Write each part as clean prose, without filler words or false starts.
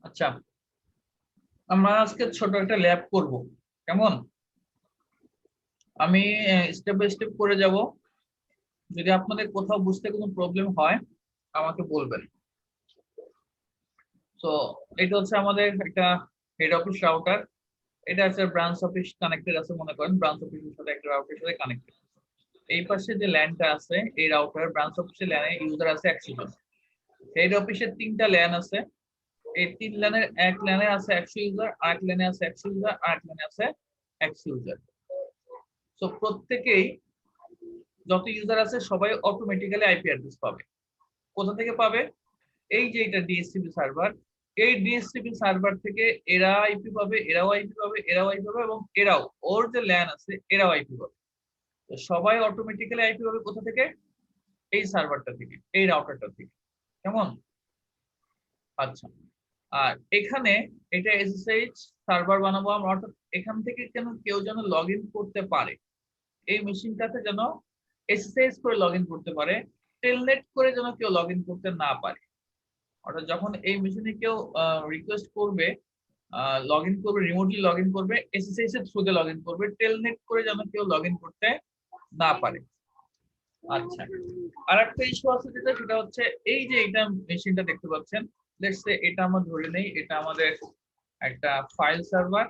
আচ্ছা, আমরা আজকে ছোট একটা ল্যাব করব, কেমন? আমি স্টেপ বাই স্টেপ করে যাব। যদি আপনাদের কোথাও বুঝতে কোনো প্রবলেম হয় আমাকে বলবেন। তো এটা হচ্ছে আমাদের একটা হেড অফিস রাউটার। এটা আছে ব্রাঞ্চ অফিস কানেক্টেড আছে, মনে করেন ব্রাঞ্চ অফিসের সাথে একটা রাউটারের সাথে কানেক্টেড। এই পাশে যে ল্যানটা আছে এই রাউটার ব্রাঞ্চ অফিসের ল্যানে ইউজার আছে 100 জন। হেড অফিসের 3টা ল্যান আছে। এই 3 ল্যানের এক ল্যানে আছে 100 ইউজার, আরেক ল্যানে আছে 100 ইউজার, আরেক ল্যানে আছে 100 ইউজার। তো প্রত্যেকেই যত ইউজার আছে সবাই অটোমেটিক্যালি আইপি অ্যাড্রেস পাবে। কোথা থেকে পাবে? এই যে এটা ডিএসসিপি সার্ভার, এই ডিএসসিপি সার্ভার থেকে এরা আইপি পাবে, এরাও আইপি পাবে, এরাও আইপি পাবে, এবং এরাও ওর যে ল্যান আছে এরাও আইপি পাবে। তো সবাই অটোমেটিক্যালি আইপি পাবে কোথা থেকে? এই সার্ভারটা থেকে, এই রাউটারটা থেকে। কেমন? আচ্ছা, আর এখানে এটা এসএসএইচ সার্ভার বানাবো আমরা, অর্থাৎ এখান থেকে কেউ যেন লগ ইন করতে পারে, এই মেশিনটাতে যেন এসএসএইচ করে লগ ইন করতে পারে, টেলনেট করে যেন কেউ লগ ইন করতে না পারে। অর্থাৎ যখন এই মেশিনে কেউ রিকোয়েস্ট করবে, লগ ইন করবে, রিমোটলি লগ ইন করবে, এসএসএইচ এর থ্রুতে লগ ইন করবে, টেলনেট করে যেন কেউ লগ ইন করতে না পারে। আচ্ছা, আর একটা ইস্যু আছে যেটা, সেটা হচ্ছে এই যে এটা মেশিনটা দেখতে পাচ্ছেন, লেটস সে এটা আমরা ধরে নেই এটা আমাদের একটা ফাইল সার্ভার।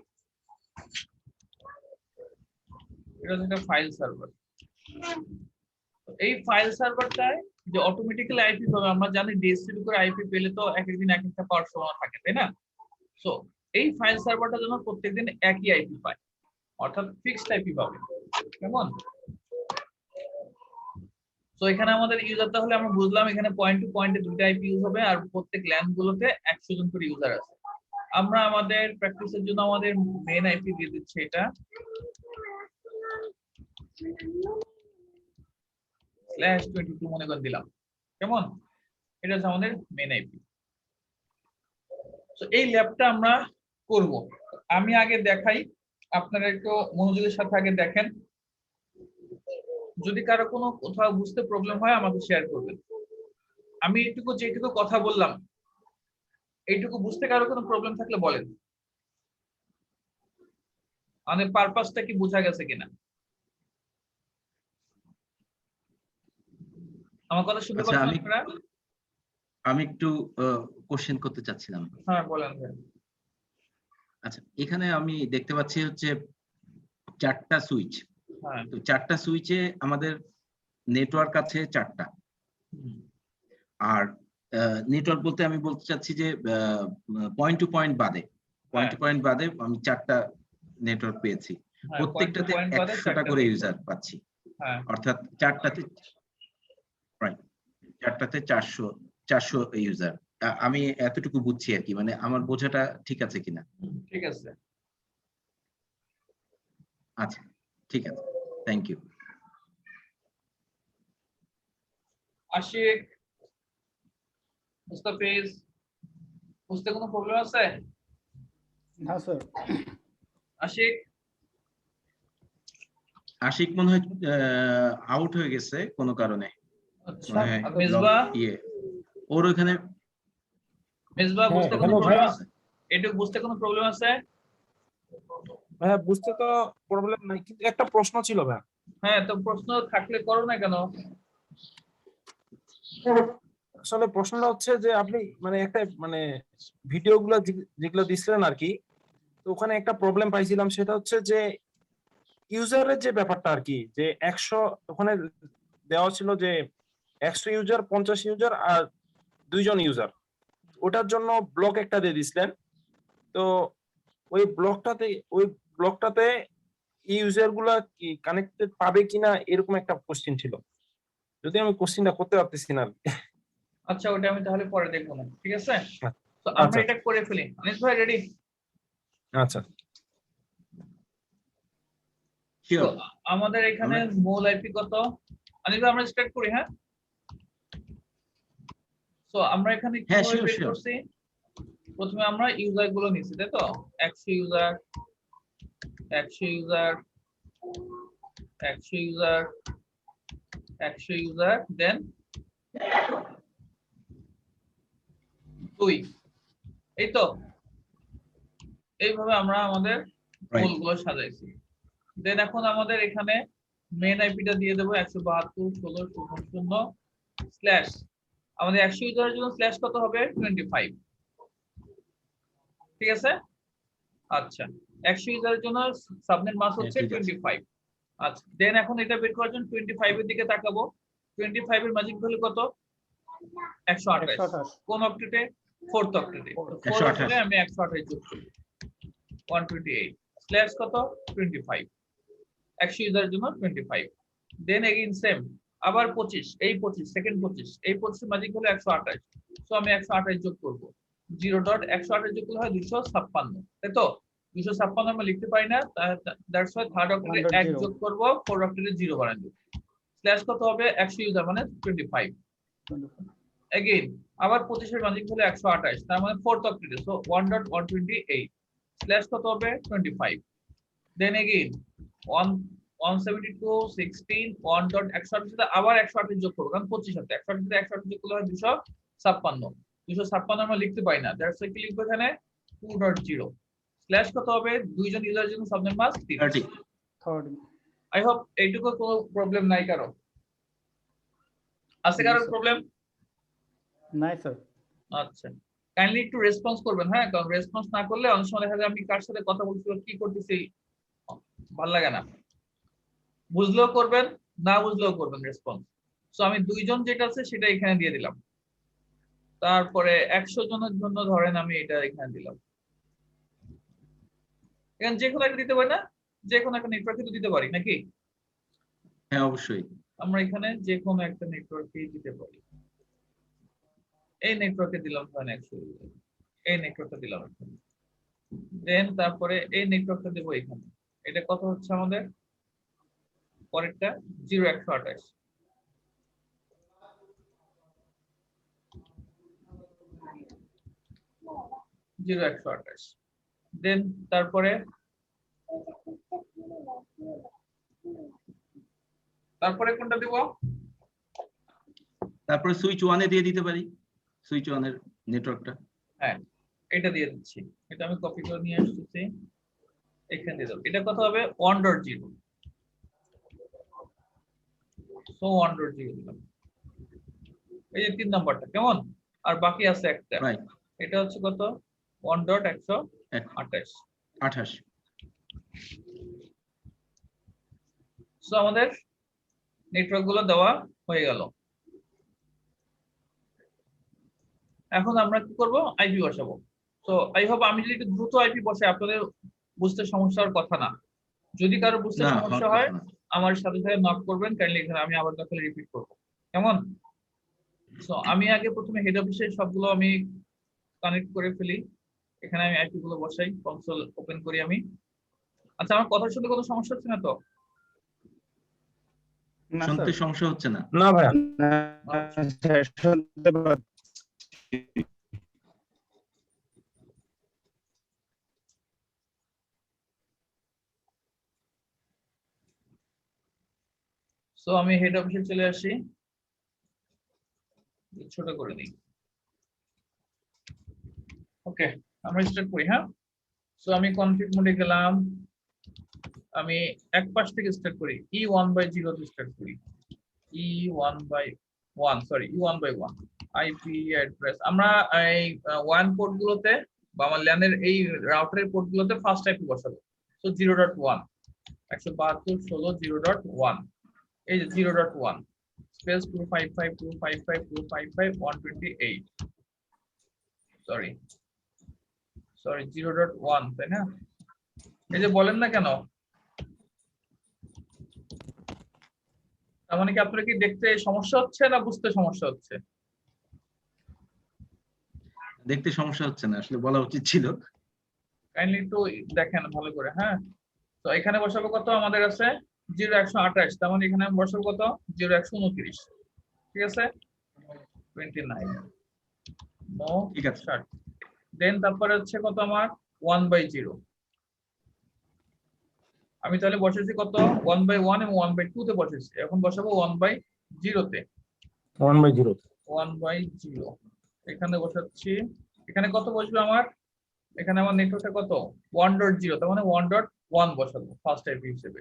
এটা হচ্ছে একটা ফাইল সার্ভার। এই ফাইল সার্ভারটায় যে অটোমেটিক্যালি আইপি পাবে, আমরা জানি ডিএসসিপি করে আইপি পেলে তো এক একদিন এক একটা পাওয়ার সময় থাকে, তাই না? সো এই ফাইল সার্ভারটা যেন প্রত্যেকদিন একই আইপি পায়, অর্থাৎ ফিক্সড আইপি পাবে। কেমন? তো এখানে আমাদের ইউজার, তাহলে আমরা বুঝলাম এখানে পয়েন্ট টু পয়েন্টে দুটো আইপি ইউজ হবে, আর প্রত্যেক ল্যান গুলোতে 100 জন করে ইউজার আছে। আমরা আমাদের প্র্যাকটিসের জন্য আমাদের মেইন আইপি দিয়ে দিচ্ছি এটা /22 মনে করে দিলাম। কেমন? এটা হচ্ছে আমাদের মেইন আইপি। তো এই ল্যাবটা আমরা করব। আমি আগে দেখাই, আপনারা একটু মনোযোগের সাথে আগে দেখেন। যদি কারো কোনো কোথাও বুঝতে প্রবলেম হয় আমাকে শেয়ার করবেন। আমি যেটুকু কথা বললাম এইটুকু বুঝতে কারো কোনো প্রবলেম থাকলে বলেন। মানে পারপাসটা কি বোঝা গেছে কিনা? আমার কথা শুনতে পাচ্ছেন আপনারা? আমি একটু কোশ্চেন করতে চাচ্ছিলাম। হ্যাঁ, বলেন। আচ্ছা, এখানে আমি দেখতে পাচ্ছি হচ্ছে 4টা সুইচ। হ্যাঁ, তো 4টা সুইচে আমাদের নেটওয়ার্ক আছে 4টা। আর নেটওয়ার্ক বলতে আমি বলতে চাচ্ছি যে পয়েন্ট টু পয়েন্ট বাদে, আমি 4টা নেটওয়ার্ক পেয়েছি। প্রত্যেকটাতে 100টা করে ইউজার পাচ্ছি। অর্থাৎ 4টাতে 400 ইউজার। আমি এতটুকু বুঝছি আর কি, মানে আমার বোঝাটা ঠিক আছে কিনা? ঠিক আছে। আচ্ছা, ঠিক আছে, থ্যাংক ইউ। আশিক, মুস্তাফিজ, বুঝতে কোনো প্রবলেম আছে? না স্যার। আশিক মনে হয় আউট হয়ে গেছে কোনো কারণে। আচ্ছা, মেজবা, ওর ওখানে মেজবা বুঝতে কোনো প্রবলেম আছে? এটুকু বুঝতে কোনো প্রবলেম আছে? হ্যাঁ, বুঝতে তো প্রবলেম নাই, কিন্তু একটা প্রশ্ন ছিল ভাই। হ্যাঁ, তো প্রশ্ন থাকলে করো না কেন? আসলে প্রশ্নটা হচ্ছে যে আপনি মানে একটা মানে ভিডিওগুলো যেগুলো দিছিলেন আর কি, তো ওখানে একটা প্রবলেম পাইছিলাম, সেটা হচ্ছে যে ইউজারের যে ব্যাপারটা আর কি, যে 100 ওখানে দেওয়া ছিল যে 100 ইউজার, 50 ইউজার আর 2 জন ইউজার, ওটার জন্য ব্লক একটা দিয়ে দিছিলেন। তো ওই ব্লকটাতে ইউজার গুলা কি কানেক্টেড পাবে কিনা, এরকম একটা কোশ্চেন ছিল, যদি আমি কোশ্চেনটা করতে পারতেছি না। আচ্ছা, ওটা আমি তাহলে পরে দেখবো না, ঠিক আছে? তো আমরা এটা করে ফেলি। আনিস ভাই রেডি? আচ্ছা, আমাদের এখানে মূল আইপি কত? আনিস ভাই আমরা স্টার্ট করি। হ্যাঁ, সো আমরা এখানে কিভাবে বের করছি? প্রথমে আমরা ইউজার গুলো নিছি, তাই তো? 100 ইউজার, 100 ইউজার, 100 ইউজার, 100 ইউজার, দেন 2, এই তো এইভাবে আমরা আমাদের Right. পোলগুলো সাজাইছি। দেন এখন আমাদের এখানে মেন আইপিটা দিয়ে দেবো 172.16.0.0 স্ল্যাশ আমাদের 100 ইউজারের জন্য স্ল্যাশ কত হবে 25। ঠিক আছে, আচ্ছা 100 ইউজারের জন্য সাবনেট মাস্ক হচ্ছে ঠিক আছে। 25। আচ্ছা দেন এখন এটা বের করার জন্য 25 এর দিকে তাকাবো। 25 এর ম্যাজিক ভ্যালু কত 128। কোন অক্টেটে 4th অক্টেটে। 4th অক্টেটে আমি 128 যোগ করি 128 স্ল্যাশ কত 25 100 ইউজারের জন্য 25। দেন এগেইন সেম আবার 25 এই 25 সেকেন্ড 25 এই 25 ম্যাজিক হলো 128। সো আমি 128 যোগ করব 0.128 যোগ করলে হয় 256, তাই তো 256 আমরা লিখতে পারি না, দ্যাটস ওয়াই থার্ড অক্টেটে 1 যোগ করব 4 অক্টেটে 0 বানাবো স্ল্যাশ কত হবে 100 ইউজার মানে 25। এগেইন আবার 25 এর ম্যাজিক হলো 128 তার মানে 4th অক্টেটে সো 1.128 স্ল্যাশ কত হবে 25। দেন এগেইন 172 16 1.128 সাথে আবার 128 যোগ করব কারণ 25 সাথে 128 সাথে 128 যোগ করলে হয় 256 256 আমরা লিখতে পারি না, দ্যাটস ওয়াই কি লিখবো এখানে 2.0 স্ল্যাশ কত হবে দুইজন ইউজারের জন্য সাবনেট মাস্ক 30। আই হোপ এইটুকু কোনো প্রবলেম নাই কারো, আছে কারো প্রবলেম নাই স্যার। আচ্ছা কাইন্ডলি একটু রেসপন্স করবেন, হ্যাঁ কারণ রেসপন্স না করলে অনেক সময় দেখা যায় আমি কার সাথে কথা বলছি কি করতেছি ভালো লাগে না। বুঝলেও করবেন না বুঝলেও করবেন রেসপন্স। সো আমি দুইজন যেটা আছে সেটা এখানে দিয়ে দিলাম, তারপরে 100 জনের জন্য ধরেন আমি এটা এখানে দিলাম। এখানে যে কোনো একটা দিতে পারি না, যে কোনো একটা নেটওয়ার্কে তো দিতে পারি নাকি? হ্যাঁ অবশ্যই। আমরা এখানে যে কোনো একটা নেটওয়ার্কে দিতে পারি। এই নেটওয়ার্কে দিলাম ধরেন 100, এই নেটওয়ার্কটা দিলাম এখানে। দেন তারপরে এই নেটওয়ার্কটা দেবো এখানে। এটা কত হচ্ছে আমাদের পরেরটা 0.128 0.128। দেন তারপরে কোনটা দিব? তারপরে সুইচ 1 এ দিয়ে দিতে পারি, সুইচ 1 এর নেটওয়ার্কটা। হ্যাঁ এটা দিয়ে দিচ্ছি, এটা আমি কপি করে নিয়ে আসতেছি এখানে দিয়ে দেব। এটা কত হবে 1.0 সো 1.0 দিলাম। এই যে 3 নাম্বারটা কেমন, আর বাকি আছে একটা, রাইট এটা হচ্ছে কত 1.128। 28। সো আমাদের নেটওয়ার্ক গুলো দেওয়া হয়ে গেল। এখন আমরা কি করব আইপি বসাবো। তো আই হোপ আমি যদি একটু দ্রুত আইপি বসাই আপনাদের বুঝতে সমস্যা হওয়ার কথা না। যদি কারো বুঝতে না সমস্যা হয় আমার সাথে সাথে নক করবেন, কাইন্ডলি এখানে আমি আবার তাহলে রিপিট করব কেমন। সো আমি আগে প্রথমে হেড অফিসের সবগুলো আমি কানেক্ট করে ফেলি, এখানে আমি আইপি গুলো বসাই, কনসোল ওপেন করি আমি। আচ্ছা আমার কথা শুনতে কোনো সমস্যা হচ্ছে না তো? না শুনতে স্যার। সমস্যা হচ্ছে না? না ভাইয়া। শুনতে পাচ্ছি। সো আমি হেড অফিসে চলে আসি, ছোট করে দিই। ওকে আমরা স্টার্ট করি। হ্যাঁ সো আমি কনফিগ মোডে গেলাম, আমি এক পাশ থেকে স্টার্ট করি, E1/0 তে স্টার্ট করি। E1/1 sorry E1/1 IP address আমরা এই 1 পোর্ট গুলোতে বা আমার ল্যানের এই রাউটারের পোর্ট গুলোতে ফার্স্ট আইপি বসাবো। সো 0.1 172.16.0.1 এই যে 0.1 স্পেস 255.255.255.128 সরি 0.1 তাই না? এই যে বলেন না কেন, তার মানে কি আপনার কি দেখতে সমস্যা হচ্ছে না বুঝতে সমস্যা হচ্ছে? দেখতে সমস্যা হচ্ছে না, আসলে বলা উচিত ছিল। কাইন্ডলি একটু দেখেন ভালো করে। হ্যাঁ তো এখানে বসাবো কত আমাদের আছে 0.128, তার মানে এখানে আমি বসাবো কত 0.129, ঠিক আছে 29 নো ঠিক আছে। স্টার্ট। দেন তারপরে হচ্ছে কত আমার 1/0, আমি তাহলে বসেছি কত 1/1 এবং 1/2 তে বসেছি, এখন বসাবো 1/0 তে। 1/0 1/0 এখানে বসাচ্ছি, এখানে কত বসবে আমার এখানে আমার নেটওয়ার্কটা কত 1.0, তার মানে 1.1 বসাবো ফার্স্ট আইপি হিসেবে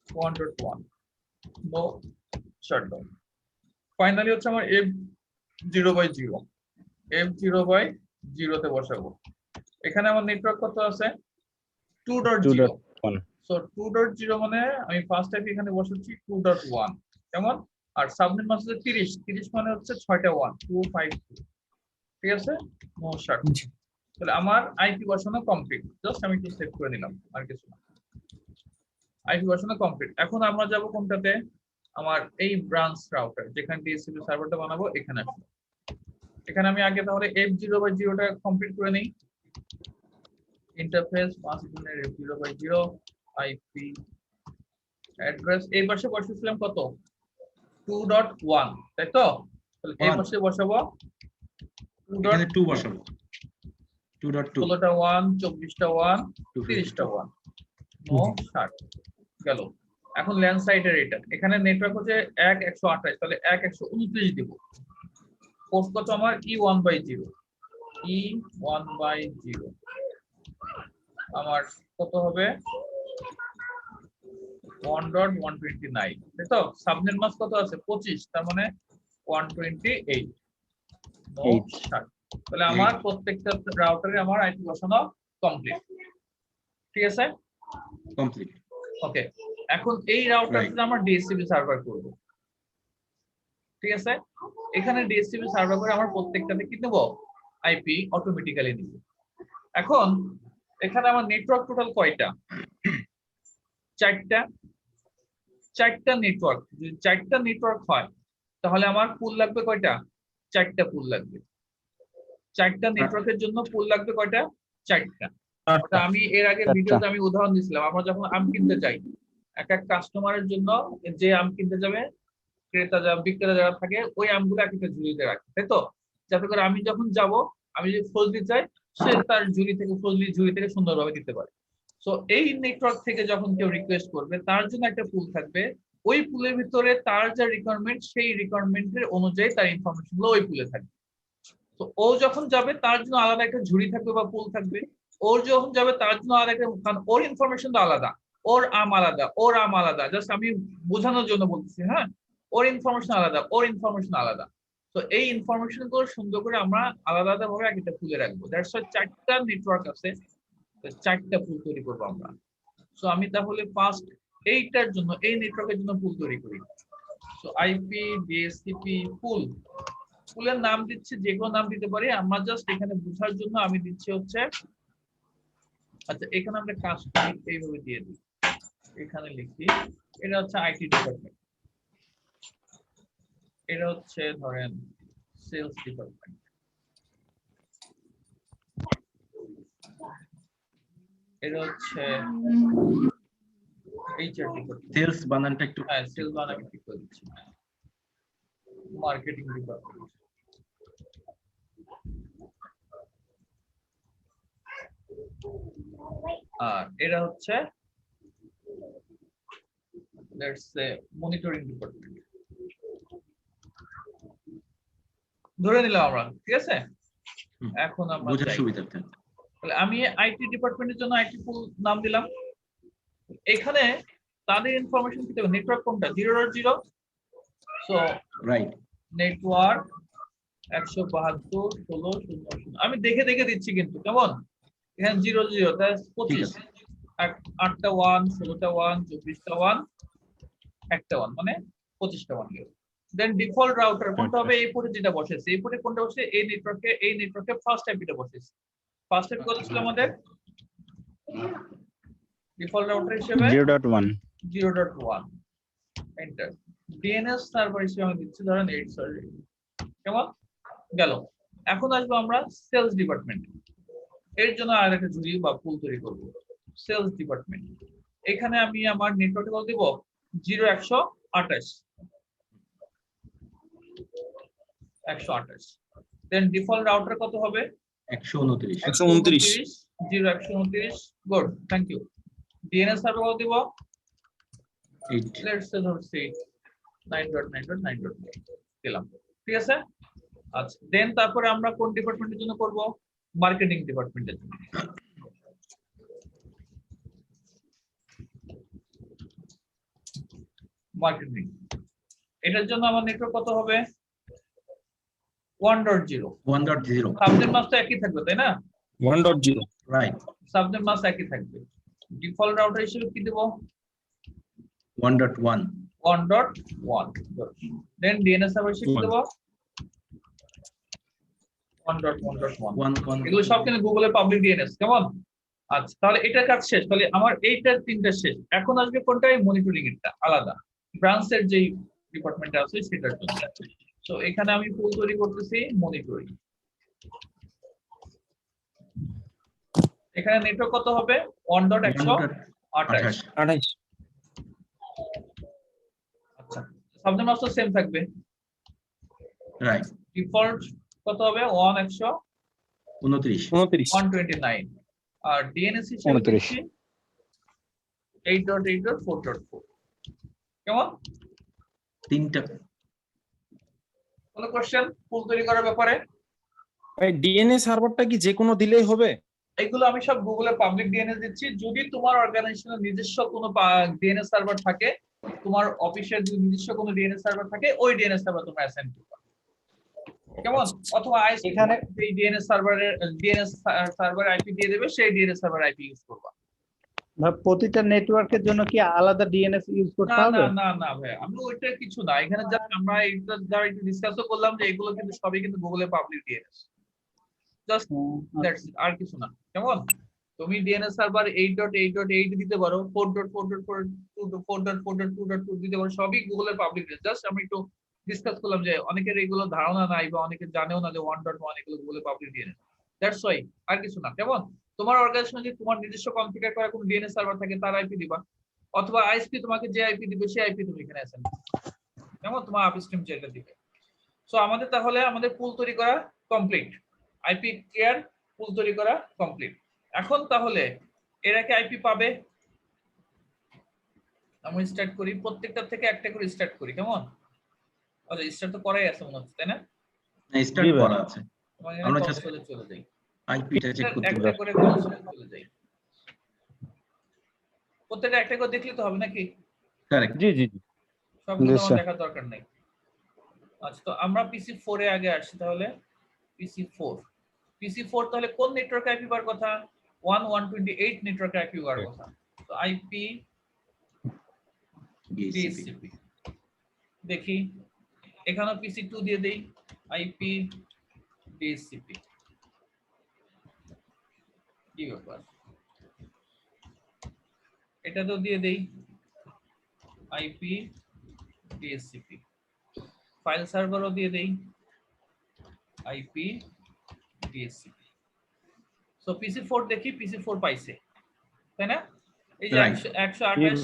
1.1 নো শাটডাউন। ফাইনালি হচ্ছে আমার f0/0 তে বসাবো। এখানে আমার নেটওয়ার্ক কত আছে 2.0, 2.1 সো 2.0 মানে আমি ফার্স্ট আইপি এখানে বসাচ্ছি 2.1 কেমন, আর সাবনেট মাস হচ্ছে 30 মানে হচ্ছে 6টা 1 252, ঠিক আছে নো শাট। তাহলে আমার আইপি বসানো কমপ্লিট, জাস্ট আমি একটু সেভ করে নিলাম আর কিছু না, আইপি বসানো কমপ্লিট। এখন আমরা যাব কোনটাতে, আমার এই ব্রাঞ্চ রাউটার যেখানে ডিএসসিপি সার্ভারটা বানাবো এখানে আসবো। এখানে আমি আগে তাহলে f0/0 টা কমপ্লিট করে নেই, interface pass unit f0/0 IP address এই পাশে বসিয়েছিলাম কত 2.1, তাই তো? তাহলে এই পাশে বসাবো এখানে 2 বসাবো 2.2 16টা 1 24টা 1 30টা 1 নো শাট গেল। এখন ল্যান্ড সাইডের এটা এখানে নেটওয়ার্ক হচ্ছে 128, তাহলে 129 দিব। পোর্ট কত আমার E1/0 আমার কত হবে 1.129, তাই তো? সাবনেট মাস্ক কত আছে 25, তার মানে 128 নো শাট। তাহলে আমার প্রত্যেকটা রাউটারে আমার আইপি বসানো কমপ্লিট, ঠিক আছে কমপ্লিট। ওকে। এখন এই রাউটারটা আমরা ডিএসসিপি সার্ভার করব, ঠিক আছে? এখানে ডিএসসিপি সার্ভার করে আমার প্রত্যেকটাতে কি দেব আইপি অটোমেটিক্যালি নিব। এখন এখানে আমার নেটওয়ার্ক টোটাল কয়টা 4টা নেটওয়ার্ক। যদি 4টা নেটওয়ার্ক হয় তাহলে আমার পুল লাগবে কয়টা 4টা পুল লাগবে। 4টা নেটওয়ার্কের জন্য পুল লাগবে কয়টা 4টা। ওটা আমি এর আগে ভিডিওতে আমি উদাহরণ দিয়েছিলাম, আমরা যখন আম কিনতে যাই এক কাস্টমারের জন্য যে আম কিনতে যাবে ক্রেতা যারা বিক্রেতা যারা থাকে ওই আমগুলো একটা ঝুড়িতে রাখে, তাই তো? যাতে করে আমি যখন যাব আমি যদি ফজলি চাই সে তার ঝুড়ি থেকে সুন্দরভাবে দিতে পারে। সো এই নেটওয়ার্ক থেকে যখন কেউ রিকোয়েস্ট করবে তার জন্য একটা পুল থাকবে, ওই পুলের ভিতরে তার যা রিকোয়ারমেন্ট সেই রিকোয়ারমেন্টের অনুযায়ী তার ইনফরমেশন গুলো ওই পুলে থাকবে। তো ও যখন যাবে তার জন্য আলাদা একটা ঝুড়ি থাকবে বা পুল থাকবে, ওর যখন যাবে তার জন্য আলাদা একটা, কারণ ওর ইনফরমেশন তো আলাদা, ওর আম আলাদা, জাস্ট আমি বোঝানোর জন্য বলতেছি, হ্যাঁ ওর ইনফরমেশন আলাদা। তো এই ইনফরমেশন গুলো সুন্দর করে আমরা আলাদা আলাদা ভাবে একটা পুলে রাখবো। দ্যাটস ওয়াই 4টা নেটওয়ার্ক আছে, 4টা পুল তৈরি করবো আমরা। সো আমি তাহলে ফার্স্ট এইটার জন্য এই নেটওয়ার্কের জন্য পুল তৈরি করি। সো আইপি ডিএসসিপি পুল, পুলের নাম দিচ্ছি যে কোনো নাম দিতে পারি, আমরা জাস্ট এখানে বোঝার জন্য আমি দিচ্ছি হচ্ছে, আচ্ছা এখানে আমরা কাজ করি এইভাবে দিয়ে দিই, এখানে লিখি এটা হচ্ছে আইটি ডিপার্টমেন্ট, এটা হচ্ছে ধরেন সেলস ডিপার্টমেন্ট, এটা হচ্ছে এইচআর ডিপার্টমেন্ট, সেলস বানানটা একটু হ্যাঁ সেলস বানাকে ঠিক করে দিচ্ছি, মার্কেটিং ডিপার্টমেন্ট, আর এটা হচ্ছে লেটস সে মনিটরিং ডিপার্টমেন্ট ধরে নিলাম আমরা, ঠিক আছে? এখন আমরা বোঝার যাই, সুবিধার্থে তাহলে আমি আইটি ডিপার্টমেন্টের জন্য আইটি পুল নাম দিলাম। এখানে তাদের ইনফরমেশন কি দেবে, নেটওয়ার্ক কোনটা 0.0, সো রাইট নেটওয়ার্ক 172.16.00 আমি দেখে দিচ্ছি কিন্তু কেমন, এখানে 00 তাই 25, 8টা 1 16টা 1 24টা 1 একটা 1 মানে 25টা 1 গেল। দেন ডিফল্ট রাউটার কোনটা হবে, এই পোর্টে যেটা বসেছে, এই পোর্টে কোনটা বসে, এই নেটওয়ার্কে ফার্স্ট আইপিটা বসেছে। ফার্স্ট আইপি কত ছিল আমাদের ডিফল্ট রাউটার হিসেবে 0.1 এন্টার। ডিএনএস সার্ভার হিসেবে আমি দিচ্ছি ধরেন 8 সরি কেমন গেল। এখন আসবো আমরা সেলস ডিপার্টমেন্ট, এর জন্য আর একটা ঝুড়ি বা পুল তৈরি করব। সেলস ডিপার্টমেন্ট এখানে আমি আমার নেটওয়ার্কে কত দেব 128 দেন ডিফল্ট রাউটার কত হবে 129 129 good thank you. DNS server কত দেব 8 লেটস সে ধরছি 9.9.9.9 দিলাম, ঠিক আছে? আচ্ছা দেন তারপরে আমরা কোন ডিপার্টমেন্টের জন্য করব মার্কেটিং ডিপার্টমেন্টের জন্য। মার্কেটিং, এটার জন্য আমার নেটওয়ার্ক কত হবে? 1.0। 1.0 সাবনেট মাস্ক তো একই থাকবে তাই না? 1.0 রাইট, সাবনেট মাস্ক একই থাকবে। ডিফল্ট রাউটার হিসেবে কি দেব? 1.1 1.1। দেন ডিএনএস সার্ভার হিসেবে কি দেব? 1.1.1। 1.1 এগুলো সব কিন্তু গুগলের পাবলিক ডিএনএস, কেমন? আচ্ছা, তাহলে এটার কাজ শেষ। তাহলে আমার এইটার তিনটা শেষ। এখন আসবে কোনটা? মনিটরিং এরটা আলাদা, ব্রাঞ্চের যেই ডিপার্টমেন্টটা আছে সেটার জন্য। তো এখানে আমি ফুল তৈরি করতেছি মনিটরিং। এখানে নেটওয়ার্ক কত হবে? 1.128। 28 আচ্ছা, সাবনেট মাস্ক তো সেম থাকবে। রাইট, ডিফল্ট কত হবে? 29 129। আর ডিএনএস হিসেবে দিচ্ছি 8.8.4.4। কেমন? তিনটা। কোনো কোশ্চেন ফুল তৈরি করার ব্যাপারে? ভাই ডিএনএ সার্ভারটা কি যে কোনো দিলেই হবে? এগুলো আমি সব গুগলের পাবলিক ডিএনএস দিচ্ছি। যদি তোমার অর্গানাইজেশনের নিজস্ব কোনো ডিএনএস সার্ভার থাকে, তোমার অফিসের যদি নিজস্ব কোনো ডিএনএস সার্ভার থাকে, ওই ডিএনএস সার্ভার তোমরা অ্যাসাইন করবে, কেমন? অথবা এখানে এই ডিএনএস সার্ভার আইপি দিয়ে দেবে, সেই ডিএনএস সার্ভার আইপি ইউজ করবা। প্রতিটা নেটওয়ার্কের জন্য কি আলাদা ডিএনএস ইউজ করতে না হবে? না না না ভাই, আমি ওইটা কিছু না। এখানে জাস্ট আমরা এটা দ্বারা একটু ডিসকাসও করলাম যে এগুলো কিন্তু সবই কিন্তু গুগলের public DNS, just that's it, আর কিছু না। কেমন? তুমি ডিএনএস সার্ভার 8.8.8 দিতে পারো, 4.4.4.4.2 দিতে পারো, সবই গুগলের পাবলিক ডিএনএস। জাস্ট আমি একটু ডিসকাস করলাম যে অনেকের এগুলো ধারণা নাই বা অনেকে জানেও না যে 1.1 এগুলো গুগলের পাবলিক ডিএনএস। দ্যাটস ওয়াই, আর কিছু না। কেমন? তোমার অর্গানাইজেশনে যদি তোমার নিজস্ব কনফিগার করা কোনো ডিএনএস সার্ভার থাকে, তার আইপি দিবা, অথবা আইএসপি তোমাকে যে আইপি দিবে সেই আইপি তুমি এখানে অ্যাসাইন করবে। কেমন? তোমার আপস্ট্রিম যেটা দিবে। সো আমাদের তাহলে আমাদের পুল তৈরি করা কমপ্লিট, আইপি ক্লিয়ার, পুল তৈরি করা কমপ্লিট। এখন তাহলে এরা কি আইপি পাবে? আমি স্টার্ট করি, প্রত্যেকটা থেকে একটা করে স্টার্ট করি, কেমন? আচ্ছা, স্টার্ট তো করাই আছে মনে হচ্ছে, তাই না? স্টার্ট করা আছে, আমরা আমরা জাস্ট জাস্ট কনসোলে চলে যাই, আইপিটা চেক করতে একটা পারি। করে কনসোলে চলে যাই। প্রত্যেকটা একটা করে দেখলে তো হবে নাকি? কারেক্ট, জি জি জি। সবগুলো আমার দেখার দরকার নেই। আচ্ছা, তো আমরা পিসি 4 এ আগে আসছি। তাহলে পিসি 4 তাহলে কোন নেটওয়ার্ক আইপি বার কথা? 1.128 নেটওয়ার্ক আইপি বার কথা। তো আইপি ডিএসসিপি দেখি, এখানেও পিসি 2 দিয়ে দেই, আইপি ডিএসসিপি। কি ব্যাপার, এটা তো দিয়ে দেই আইপি ডিএসসিপি। ফাইল সার্ভারও দিয়ে দেই আইপি ডিএসসিপি। সো পিসি 4 দেখি, পিসি 4 পাইছে, তাই না? এই যে Right. 128।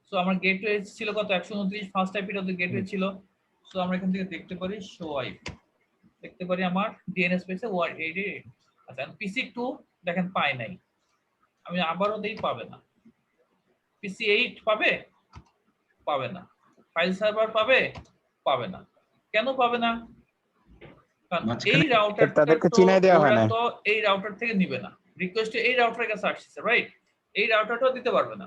সো আমার গেটওয়ে ছিল কত? 129। ফার্স্ট আইপিটা তো গেটওয়ে ছিল। সো আমরা এখান থেকে দেখতে পারি শো আইপি, দেখতে পারি আমার ডিএনএস পেয়েছে 188। আচ্ছা, পিসি 2 দেখেন পায় নাই, আমি আবারও দেই, পাবে না। পিসি 8 পাবে? পাবে না। ফাইল সার্ভার পাবে? পাবে না। কেন পাবে না? কারণ এই রাউটার তাদেরকে চিনাই দেওয়া হয় না। তো এই রাউটার থেকে নিবে না, রিকোয়েস্ট এই রাউটারের কাছে আসছে, রাইট? এই রাউটারটাও দিতে পারবে না,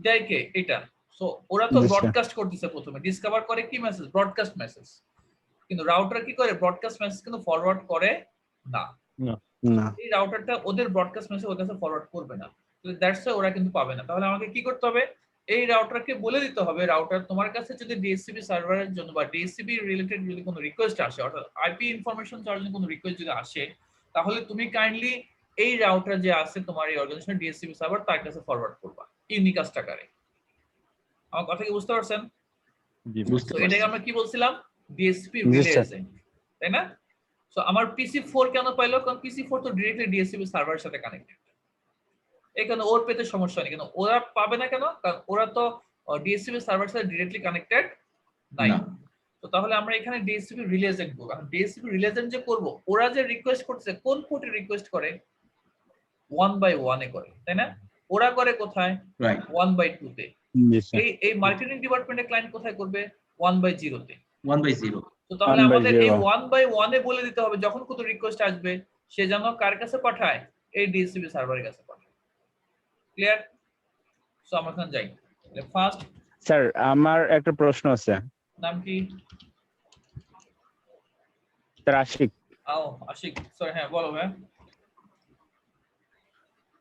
দেয় কে? এটা। সো ওরা তো জি, স্যার। ব্রডকাস্ট করতেছে, প্রথমে ডিসকভার করে কি মেসেজ? Broadcast message. কিন্তু রাউটার কি করে? ব্রডকাস্ট মেসেজ কিন্তু ফরওয়ার্ড করে না। না, এই রাউটারটা ওদের ব্রডকাস্ট মেসেজ ওর কাছে ফরওয়ার্ড করবে না। তো দ্যাটস ওরা কিন্তু পাবে না। তাহলে আমাকে কি করতে হবে? এই রাউটারকে বলে দিতে হবে, রাউটার তোমার কাছে যদি ডিএসসিপি সার্ভারের জন্য বা ডিএসসিপি রিলেটেড যদি কোনো রিকোয়েস্ট আসে, অর্থাৎ আইপি ইনফরমেশন চাওয়ার জন্য কোনো রিকোয়েস্ট যদি আসে, তাহলে তুমি কাইন্ডলি এই রাউটার যে আছে তোমার এই অর্গানাইজেশনের ডিএসসিপি সার্ভার, তার কাছে ফরওয়ার্ড করবা ইউনিকাস্ট আকারে। আমার কথা কি বুঝতে পারছেন? বুঝতে তো এটাকে পারছি। আমরা কি বলছিলাম? ডিএসসিপি জি, রিলে স্যার। এজেন্ট, তাই না? সো আমার পিসি 4 কেন পাইলো? কারণ পিসি 4 তো ডিরেক্টলি ডিএসসিপি সার্ভারের সাথে কানেক্টেড। এখানে ওর পেতে সমস্যা নেই, কেন ওরা পাবে না কেন? কারণ ওরা তো ডিএসসিপি সার্ভারের সাথে ডিরেক্টলি কানেক্টেড নাই। না। তো তাহলে আমরা এখানে ডিএসসিপি রিলে এজেন্ট করব। এখন ডিএসসিপি রিলে এজেন্ট যে করব, ওরা যে রিকোয়েস্ট করছে কোন পোর্টে রিকোয়েস্ট করে? 1/1 এ করে, তাই না? ওরা করে কোথায়? রাইট, 1/2 তে। জি, স্যার। এই মার্কেটিং ডিপার্টমেন্টের ক্লায়েন্ট কোথায় করবে? 1/0 তে। 1/0। তো তাহলে আমাদের এই 1/0 1/1 এ বলে দিতে হবে যখন কোনো রিকোয়েস্ট আসবে সে যেন কার কাছে পাঠায়, এই ডিএসসিপি সার্ভারের কাছে পাঠায়। ক্লিয়ার? সো আমরা এখন যাই। ফার্স্ট স্যার আমার একটা প্রশ্ন আছে। নাম কি? স্যার আশিক। আশিক, সরি, হ্যাঁ বলো ভাই।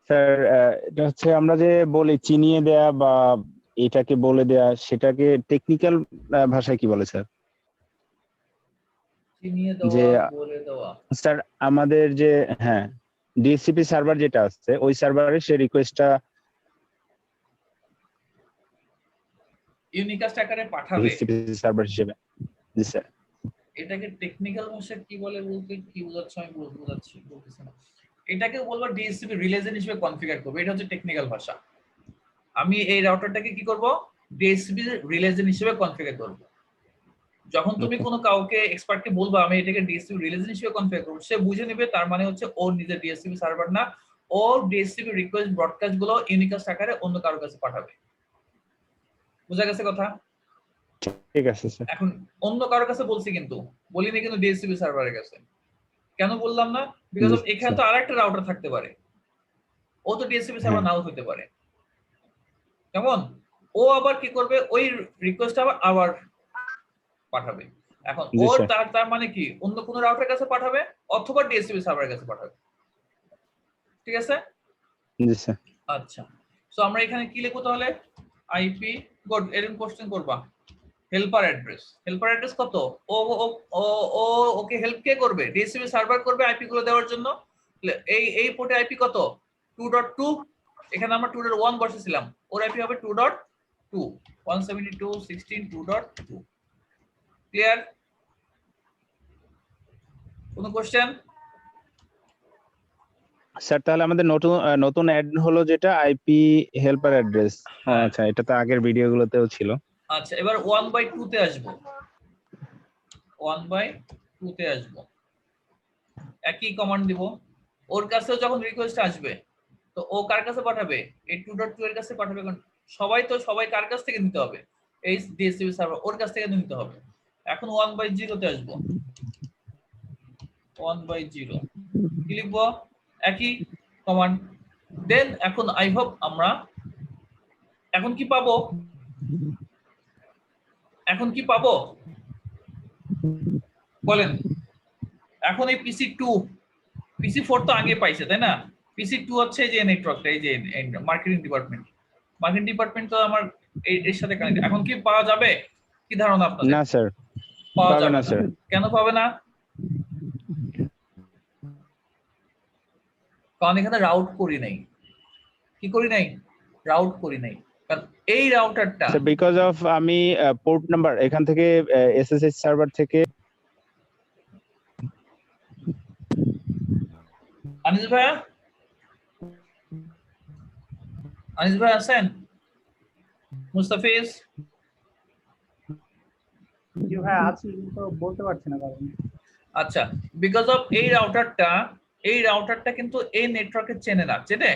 স্যার এটা হচ্ছে আমরা যে বলি চিনিয়ে দেয়া বা এটাকে বলে দেয়া, সেটাকে টেকনিক্যাল ভাষায় কি বলে স্যার? চিনিয়ে যে দেওয়া, বলে দেওয়া। স্যার আমাদের যে হ্যাঁ ডিএসসিপি সার্ভার যেটা আছে ওই সার্ভারে সে রিকোয়েস্টটা ইউনিকাস্ট আকারে পাঠাবে, ডিএসসিপি সার্ভার হিসেবে। জি স্যার। এটাকে টেকনিক্যাল ভাষায় কি বলে বলতে কি বোঝাচ্ছ আমি বলতেছি না। এটাকে বলবো ডিএসসিপি রিলেশন হিসেবে কনফিগার করব, এটা হচ্ছে টেকনিক্যাল ভাষা। আমি এই রাউটারটাকে কি করব, ডিএসসিপি রিলেশন হিসেবে কনফিগার করব। যখন তুমি কোনো কাউকে এক্সপার্টকে বলবা আমি এটাকে ডিএসসিপি রিলেশন হিসেবে কনফিগার করব, সে বুঝে নেবে তার মানে হচ্ছে ওর নিজের ডিএসসিপি সার্ভার না, ও ডিএসসিপি রিকোয়েস্ট ব্রডকাস্ট গুলো ইউনিকাস্ট আকারে অন্য কারোর কাছে পাঠাবে। বুঝা গেছে কথা? ঠিক আছে স্যার। এখন অন্য কারোর কাছে বলছি, কিন্তু বলিনি কিন্তু ডিএসসিপি সার্ভারের কাছে। কেন বললাম না? বিকজ অফ এখানে তো আরেকটা রাউটার থাকতে পারে, ও তো ডিএসসিপি সার্ভার নাও হতে পারে। কেমন? ও আবার কি করবে, ওই রিকোয়েস্ট আবার পাঠাবে। এখন জি ওর স্যার। তার মানে কি অন্য কোনো রাউটারের কাছে পাঠাবে অথবা ডিএসসিপি সার্ভারের কাছে পাঠাবে। ঠিক আছে? জি স্যার। আচ্ছা, সো আমরা এখানে কি লিখব তাহলে? আইপি গুড, এরকম কোশ্চেন করবা। হেল্পার অ্যাড্রেস, হেল্পার অ্যাড্রেস কত? ও ও ও ও ওকে হেল্প কে করবে? ডিএসসিপি সার্ভার করবে আইপি গুলো দেওয়ার জন্য। এই পোর্টে আইপি কত? 2.2। এখানে আমরা 2.1 বসেছিলাম, ওর আইপি হবে 2.2, 172.16.2.2। ক্লিয়ার? কোনো কোশ্চেন? স্যার তাহলে আমাদের নতুন নতুন অ্যাড হলো যেটা আইপি হেল্পার অ্যাড্রেস। হ্যাঁ। আচ্ছা, এটা তো আগের ভিডিওগুলোতেও ছিল। আচ্ছা, এবার 1/2 তে আসবো। 1/2 তে আসবো, একই কমান্ড দিব। ওর কাছে যখন রিকোয়েস্ট আসবে তো ও কার কাছে পাঠাবে? এই 2.2 এর কাছে পাঠাবে। কারণ সবাই কার কাছ থেকে নিতে হবে? এই ডিএসসিপি সার্ভার ওর কাছ থেকে নিতে হবে। এখন 1/0 তে আসবো। 1/0 কি লিখবো? একই কমান্ড। দেন এখন আই হোপ আমরা এখন কি পাবো? এখন কি পাবো বলেন? এখন এই PC2, PC4 তো আগে পাইছে তাই না? PC2 হচ্ছে যে নেটওয়ার্কটা, এই যে মার্কেটিং ডিপার্টমেন্ট তো আমার এর সাথে কানেক্ট। এখন কি পাওয়া যাবে? কি ধারণা আপনাদের? না স্যার, পাওয়া পাবে যাবে না না। স্যার। কেন পাবে না? কারণ এখানে রাউট করি নাই। কি করি নাই? রাউট করি নাই। কারণ এই রাউটারটা স্যার বিকজ অফ আমি পোর্ট নাম্বার এখান থেকে এসএসএইচ সার্ভার থেকে আনিস ভাই আছেন? মুস্তাফিজ? জি ভাই আছি, কিন্তু বলতে পারছি না কারণ। আচ্ছা, বিকজ অফ এই রাউটারটা কিন্তু এই নেটওয়ার্কে চেনে না। চেনে?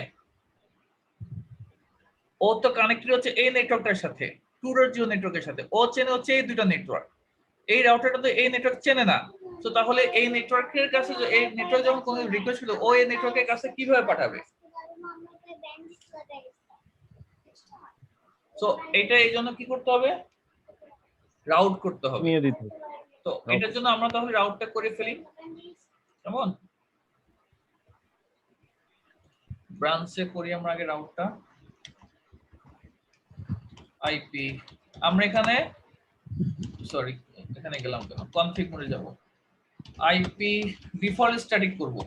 ও তো কানেক্টেড হচ্ছে এই নেটওয়ার্কটার সাথে, 2.0 নেটওয়ার্কের সাথে। ও চেনে হচ্ছে এই দুটো নেটওয়ার্ক। এই রাউটারটা তো এই নেটওয়ার্ক চেনে না। তো তাহলে এই নেটওয়ার্কের কাছে এই নেটওয়ার্ক যখন কোনো রিকোয়েস্ট করবে, ও এই নেটওয়ার্কের কাছে কিভাবে পাঠাবে? তো এটা এই জন্য কি করতে হবে? রাউট করতে হবে। নিয়ে দিতে। তো এটার জন্য আমরা তাহলে রাউটটা করে ফেলি। কেমন? ব্রাঞ্চে করি আমরা আগে রাউটটা। আইপি আমরা এখানে সরি এখানে গেলাম কেন? কনফিগ মোডে যাব। আইপি ডিফল্ট স্ট্যাটিক করব।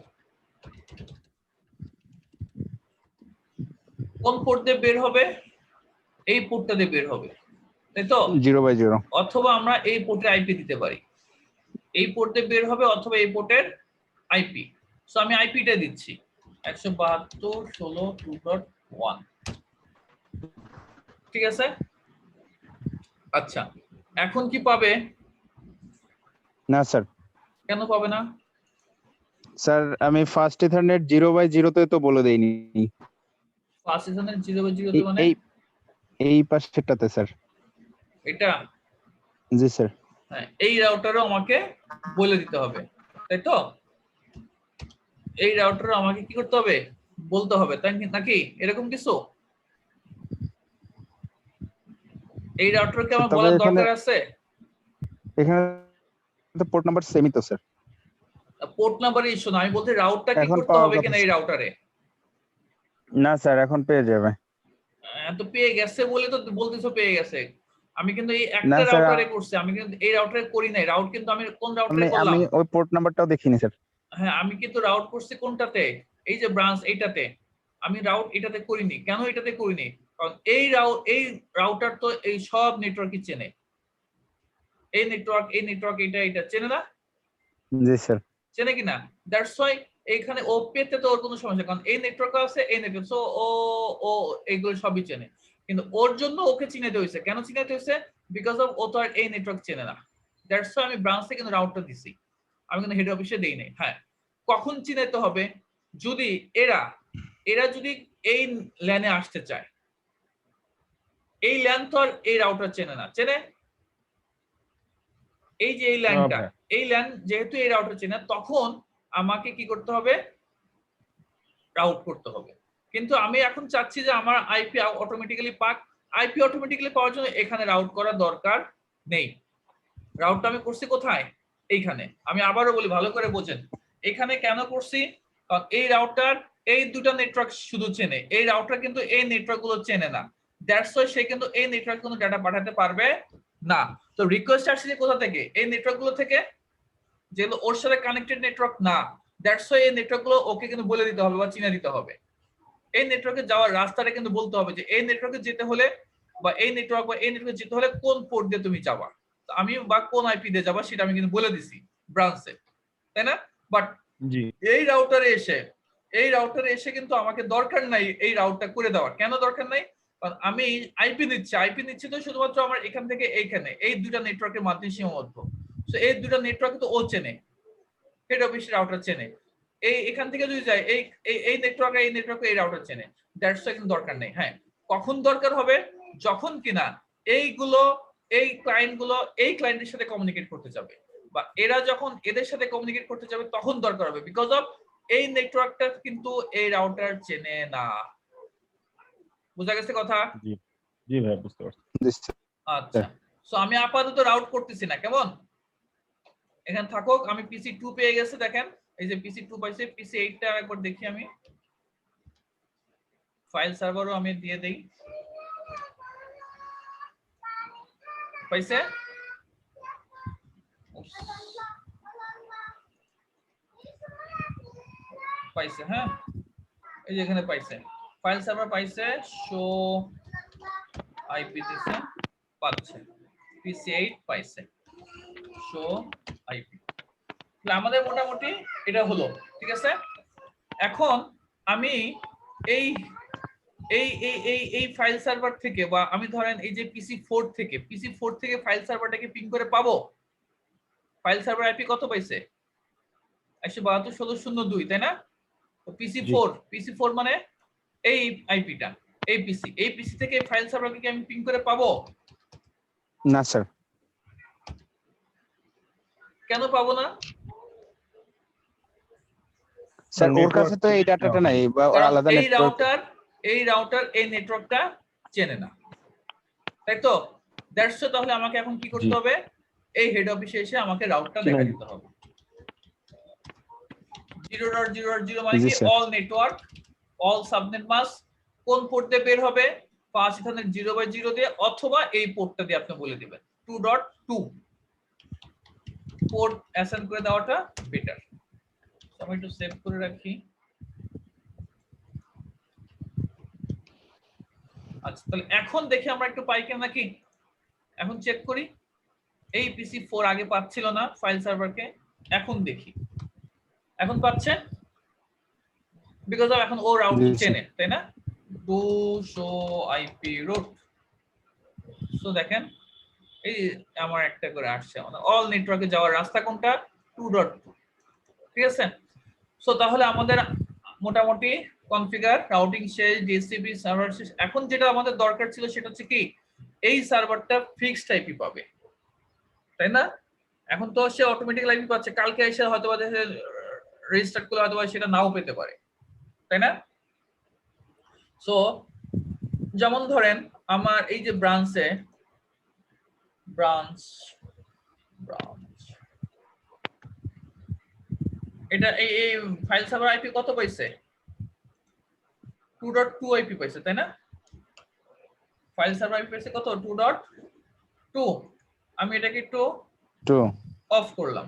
কোন পোর্ট দিয়ে বের হবে? এই পোর্টটা দিয়ে বের হবে, তাই তো? 0/0। অথবা আমরা এই পোর্টের আইপি দিতে পারি। এই পোর্ট দিয়ে বের হবে অথবা এই পোর্টের আইপি। সো আমি আইপিটা দিচ্ছি 172.16.2.1। ঠিক আছে? আচ্ছা, এখন কি পাবে? না স্যার। কেন পাবে না? স্যার আমি ফার্স্ট ইথারনেট 0/0 তে তো বলে দেইনি। ফার্স্ট ইথারনেট 0/0 তে মানে এই পাশেরটাতে স্যার। এটা? জি স্যার। হ্যাঁ, এই রাউটারও আমাকে বলে দিতে হবে, তাই তো? এই রাউটার আমাকে কি করতে হবে বলতে হবে, তাই নাকি এরকম কিছু? এই রাউটারকে আমার তবে বলার এখানে দরকার আছে? এখানে তো পোর্ট নাম্বার সেমই তো স্যার, পোর্ট নাম্বারের ইস্যু না, আমি বলতে রাউটটা কি এখন করতে পাওয়ার হবে কথা। কিনা এই রাউটারে। না স্যার এখন পেয়ে যাবে। তো পেয়ে গেছে বলে তো বলতেছো পেয়ে গেছে, আমি কিন্তু এই না একটা স্যার, রাউটারে করছি, আমি কিন্তু এই রাউটারে করি নাই। রাউট কিন্তু আমি কোন রাউটারে আমি করলাম? আমি ওই পোর্ট নাম্বারটাও দেখিনি স্যার। হ্যাঁ, আমি কিন্তু রাউট করছি কোনটাতে? এই যে ব্রাঞ্চ এইটাতে। আমি রাউট এটাতে করিনি। কেন এটাতে করিনি? কারণ এই রাউটার তো এই সব নেটওয়ার্কই চেনে। এই নেটওয়ার্ক এটা চেনে না? জি স্যার। চেনে কিনা? দ্যাটস ওয়াই এইখানে ও পেতে তো ওর কোনো সমস্যা, কারণ এই নেটওয়ার্ক আছে, এই নেটওয়ার্ক, সো ও ও এগুলো সবই চেনে। কিন্তু ওর জন্য ওকে চিনাতে হয়েছে। কেন চিনাতে হয়েছে? বিকজ অফ ও তো আর এই নেটওয়ার্ক চেনে না। দ্যাটস ওয়াই আমি ব্রাঞ্চে কিন্তু রাউটটা দিছি, আমি কিন্তু হেড অফিসে দেই নাই। হ্যাঁ, কখন চিনাতে হবে? যদি এরা যদি এই ল্যানে আসতে চায়, এই ল্যান তো আর এই রাউটার চেনে না, চেনে? এই যে এই ল্যানটা, এই ল্যান যেহেতু এই রাউটার চেনে, তখন আমাকে কি করতে হবে? রাউট করতে হবে। কিন্তু আমি এখন চাচ্ছি যে আমার আইপি অটোমেটিক্যালি পাক। আইপি অটোমেটিক্যালি পাওয়ার জন্য এখানে রাউট করার দরকার নেই। রাউটটা আমি করছি কোথায়? এইখানে। আমি আবারও বলি, ভালো করে বোঝেন। এখানে কেন করছি? কারণ এই রাউটার এই দুটো নেটওয়ার্ক শুধু চেনে, এই রাউটার কিন্তু এই নেটওয়ার্ক গুলো চেনে না। দ্যাটস ওয়াই সে কিন্তু এই নেটওয়ার্ক কোনো ডাটা পাঠাতে পারবে না। তো রিকোয়েস্ট আসছে কোথা থেকে? এই নেটওয়ার্ক গুলো থেকে, যেগুলো ওর সাথে কানেক্টেড নেটওয়ার্ক না। দ্যাটস ওয়াই এই নেটওয়ার্ক গুলো ওকে কিন্তু বলে দিতে হবে বা চিনে দিতে হবে। এই নেটওয়ার্কে যাওয়ার রাস্তাটা কিন্তু বলতে হবে যে এই নেটওয়ার্কে যেতে হলে বা এই নেটওয়ার্কে যেতে হলে কোন পোর্ট দিয়ে তুমি যাবা, আমি বা কোন আইপি দিয়ে যাবা সেটা আমি কিন্তু বলে দিছি ব্রাঞ্চে, তাই না? বাট জি এই রাউটারে এসে কিন্তু আমাকে দরকার নাই এই রাউটটা করে দেওয়ার। কেন দরকার নাই? কারণ আমি আইপি নিচ্ছি তো শুধুমাত্র আমার এখান থেকে এইখানে এই দুটা নেটওয়ার্কের মাধ্যমে সীমাবদ্ধ। সো এই দুটা নেটওয়ার্ক তো ও চেনে, হেড অফিস রাউটার চেনে। এখান থেকে যদি যায় এই নেটওয়ার্ক এই রাউটার চেনে। দ্যাটস ওয়াই কিন্তু দরকার নেই। হ্যাঁ, কখন দরকার হবে? যখন কিনা এই ক্লায়েন্টগুলো এই ক্লায়েন্টের সাথে কমিউনিকেট করতে যাবে, বা এরা যখন এদের সাথে কমিউনিকেট করতে যাবে তখন দরকার হবে, বিকজ অফ এই নেটওয়ার্কটা কিন্তু এই রাউটার চেনে না। বুঝা গেছে কথা? জি জি ভাই বুঝতে পারছি। জি স্যার। আচ্ছা, সো আমি আপাতত রাউট করতেছি না, কেমন? এখানে থাকুক। আমি পিসি 2 পেয়ে গেছে, দেখেন এই যে পিসি 2 পাইছে। পিসি 8 টা একবার দেখি, আমি ফাইল সার্ভারও আমি দিয়ে দেই। পাইছে? পাইছে, হ্যাঁ, এই যে এখানে পাইছে, ফাইল সার্ভার পাইছে, শো আইপি দিছে, পাচ্ছে। পিসি 8 পাইছে, শো আইপি। তাহলে আমাদের মোটামুটি এটা হলো, ঠিক আছে। এখন আমি এই এই এই এই এই ফাইল সার্ভার থেকে, বা আমি ধরেন এই যে পিসি 4 থেকে ফাইল সার্ভারটাকে পিং করে পাবো। ফাইল সার্ভার আইপি কত পাইছে? 172.16.02, তাই না? তো পিসি 4 মানে এই আইপিটা, এই পিসি থেকে ফাইল সার্ভারকে কি আমি পিং করে পাবো? না স্যার। কেন পাবো না? স্যার ওর কাছে তো এই ডাটাটা নাই, বা ওর কারণ আলাদা এই নেটওয়ার্ক। রাউটার এই নেটওয়ার্কটা চেনে না, তাই তো? দ্যাটস ওয়াই তাহলে আমাকে এখন কি করতে হবে? এই হেড অফিসে এসে আমাকে রাউটটা দেখা দিতে হবে। 0.0.0 মানে কি? All network, all subnet mask কোন পোর্ট দিয়ে বের হবে? 5 0/0 দিয়ে, অথবা এই পোর্টটা দিয়ে আপনি বলে দিবেন 2.2 পোর্ট অ্যাসাইন করে দেওয়াটা বেটার। আমি একটু সেভ করে রাখি। আচ্ছা, তাহলে এখন দেখি আমরা একটু পাই কিনা নাকি, এখন চেক করি। এই পিসি 4 আগে পাচ্ছিল না ফাইল সার্ভারকে, এখন দেখি এখন পাচ্ছে, বিকজ অফ এখন ও রাউট চেনে, তাই না? To show IP route. So দেখেন এই আমার একটা করে আসছে, মানে অল নেটওয়ার্কে যাওয়ার রাস্তা কোনটা? 2.2, ঠিক আছে। সো তাহলে আমাদের মোটামুটি কনফিগার, রাউটিং শেষ, ডিএসসিপি সার্ভার শেষ। এখন যেটা আমাদের দরকার ছিল সেটা হচ্ছে কি, এই সার্ভারটা ফিক্সড আইপি পাবে, তাই না? এখন তো সে অটোমেটিক্যালি আইপি পাচ্ছে, কালকে এসে হয়তো রেজিস্টার্ড করলে হয়তো সেটা নাও পেতে পারে, তাই না? সো যেমন ধরেন আমার এই যে ব্রাঞ্চে ব্রাঞ্চ এটা এই ফাইল সার্ভার আইপি কত পাইছে? 2.2 আইপি পাইছে, তাই না? ফাইল সার্ভার আইপি পাইছে কত? 2.2। আমি এটাকে একটু টু অফ করলাম,